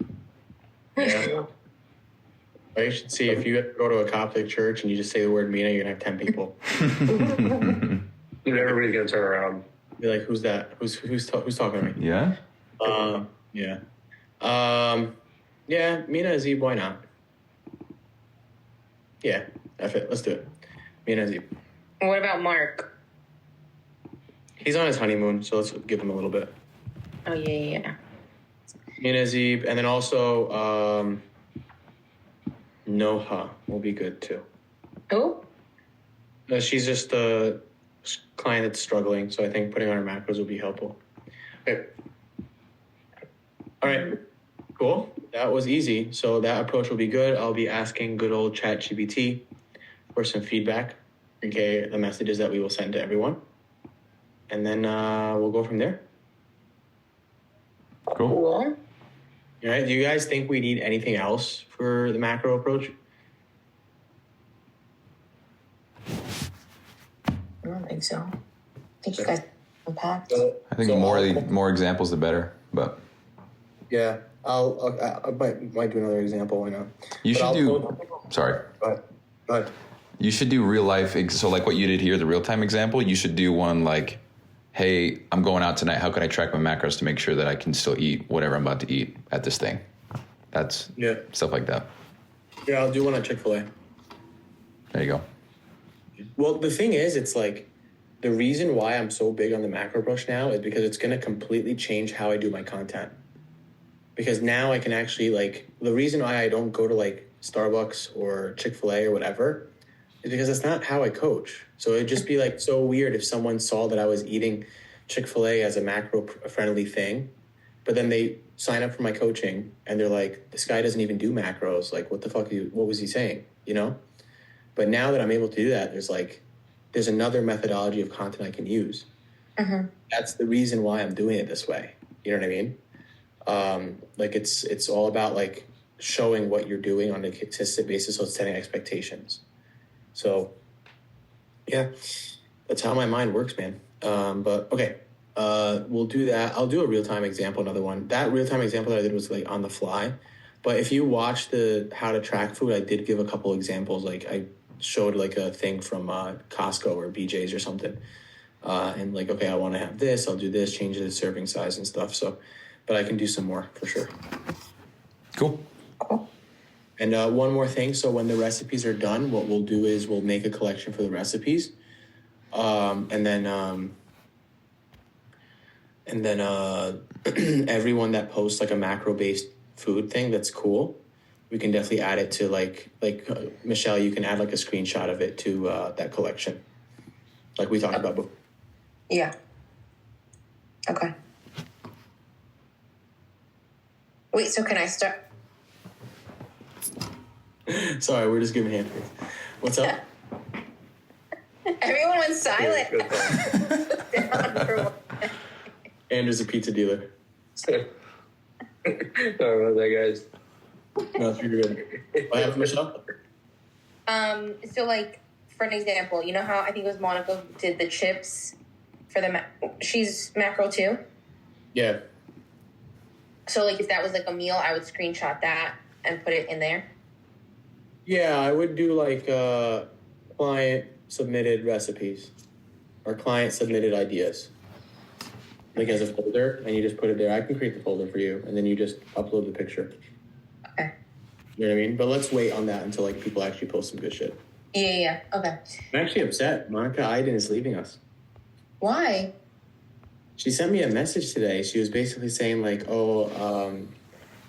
Yeah. You should see if you go to a Coptic church and you just say the word Mina, you're gonna have 10 people. Everybody's gonna turn around. Be like, who's that? Who's talking to me? Yeah? Yeah. Yeah, Mina Azib, why not? Yeah, F it. Let's do it. Mina Azib. What about Mark? He's on his honeymoon, so let's give him a little bit. Oh, yeah. Mina Azib, and then also Noha will be good too. Who? She's just a client that's struggling, so I think putting on her macros will be helpful. Okay. All right. Cool. That was easy. So that approach will be good. I'll be asking good old ChatGPT for some feedback. Okay, the messages that we will send to everyone. And then we'll go from there. Cool. Cool. All right. Do you guys think we need anything else for the macro approach? I don't think so. I think you guys unpacked. I think the more examples, the better. But yeah, I might do another example. Why not? you should do. Sorry. Go ahead. You should do real life. So like what you did here, the real time example. You should do one like, hey, I'm going out tonight. How can I track my macros to make sure that I can still eat whatever I'm about to eat at this thing? That's stuff like that. Yeah, I'll do one at Chick-fil-A. There you go. Well, the thing is, it's like the reason why I'm so big on the macro approach now is because it's going to completely change how I do my content. Because now I can actually like the reason why I don't go to like Starbucks or Chick-fil-A or whatever is because that's not how I coach. So it'd just be like so weird if someone saw that I was eating Chick-fil-A as a macro friendly thing, but then they sign up for my coaching and they're like, this guy doesn't even do macros. Like, what the fuck? What was he saying? You know? But now that I'm able to do that, there's another methodology of content I can use. That's the reason why I'm doing it this way. You know what I mean? Like it's all about like showing what you're doing on a consistent basis. So it's setting expectations. So yeah, that's how my mind works, man. But okay, we'll do that. I'll do a real-time example, another one. That real-time example that I did was like on the fly. But if you watch the how to track food, I did give a couple examples. Like I showed like a thing from Costco or BJ's or something. And like, okay, I want to have this, I'll do this, change the serving size and stuff. So, but I can do some more for sure. Cool. And one more thing. So when the recipes are done, what we'll do is we'll make a collection for the recipes. And then everyone that posts like a macro-based food thing that's cool, we can definitely add it to like Michelle, you can add like a screenshot of it to that collection. Like we talked about before. Yeah. Okay. Wait, so can I start? Sorry, we're just giving hand praise. What's up? Everyone went silent. Andrew's a pizza dealer. Sorry about that, guys. No, you're good. What happened, Michelle? So like, for an example, you know how I think it was Monica who did the chips for the she's macro too. Yeah. So like, if that was like a meal, I would screenshot that and put it in there. Yeah, I would do like client submitted recipes or client submitted ideas. Like as a folder, and you just put it there. I can create the folder for you, and then you just upload the picture. Okay. You know what I mean? But let's wait on that until like people actually post some good shit. Yeah. Okay. I'm actually upset. Monica Iden is leaving us. Why? She sent me a message today. She was basically saying like,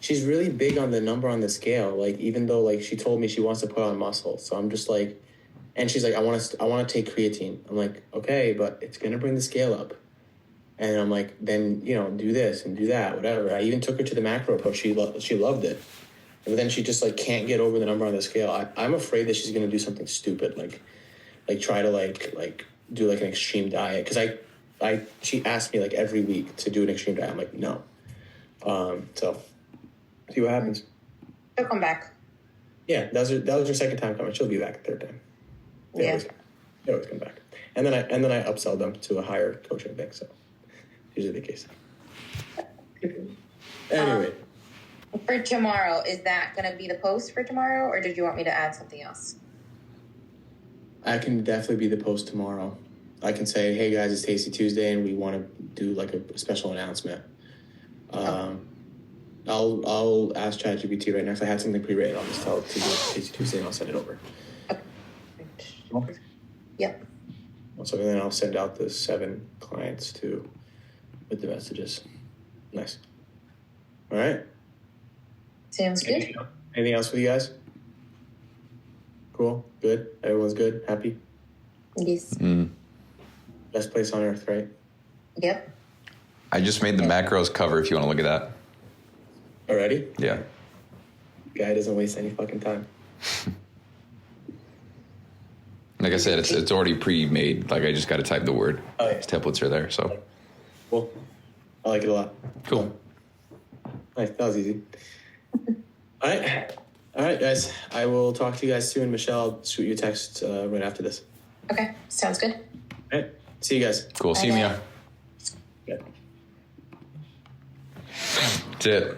she's really big on the number on the scale. Like, even though like she told me she wants to put on muscle. So I'm just like, and she's like, I want to take creatine. I'm like, okay, but it's going to bring the scale up. And I'm like, then, do this and do that, whatever. I even took her to the macro approach. She loved it. But then she just like can't get over the number on the scale. I'm afraid that she's going to do something stupid. Like try to like do like an extreme diet. Cause she asked me like every week to do an extreme diet. I'm like, no. So see what happens. She'll come back. Yeah, that was her second time coming. She'll be back a third time. They always come back. And then I upsell them to a higher coaching thing. So usually the case. Anyway. For tomorrow, is that going to be the post for tomorrow, or did you want me to add something else? I can definitely be the post tomorrow. I can say, hey guys, it's Tasty Tuesday, and we want to do like a special announcement. I'll ask ChatGPT right now. If I had something pre-written, I'll just tell it to do Tasty Tuesday, and I'll send it over. Okay. Yep. So then I'll send out the 7 clients with the messages. Nice. All right. Sounds good. Anything else with you guys? Cool. Good. Everyone's good. Happy. Yes. Best place on earth, right? Yep. I just made the macros cover if you want to look at that. Already? Yeah. Guy doesn't waste any fucking time. Like I said, it's already pre-made. Like I just got to type the word. Oh, yeah. Its templates are there, so. Cool. I like it a lot. Cool. Nice. That was easy. All right, guys. I will talk to you guys soon. Michelle, I'll shoot you a text right after this. Okay. Sounds good. All right. See you guys. Cool. See you, Okay. Mina. Yeah. That's it.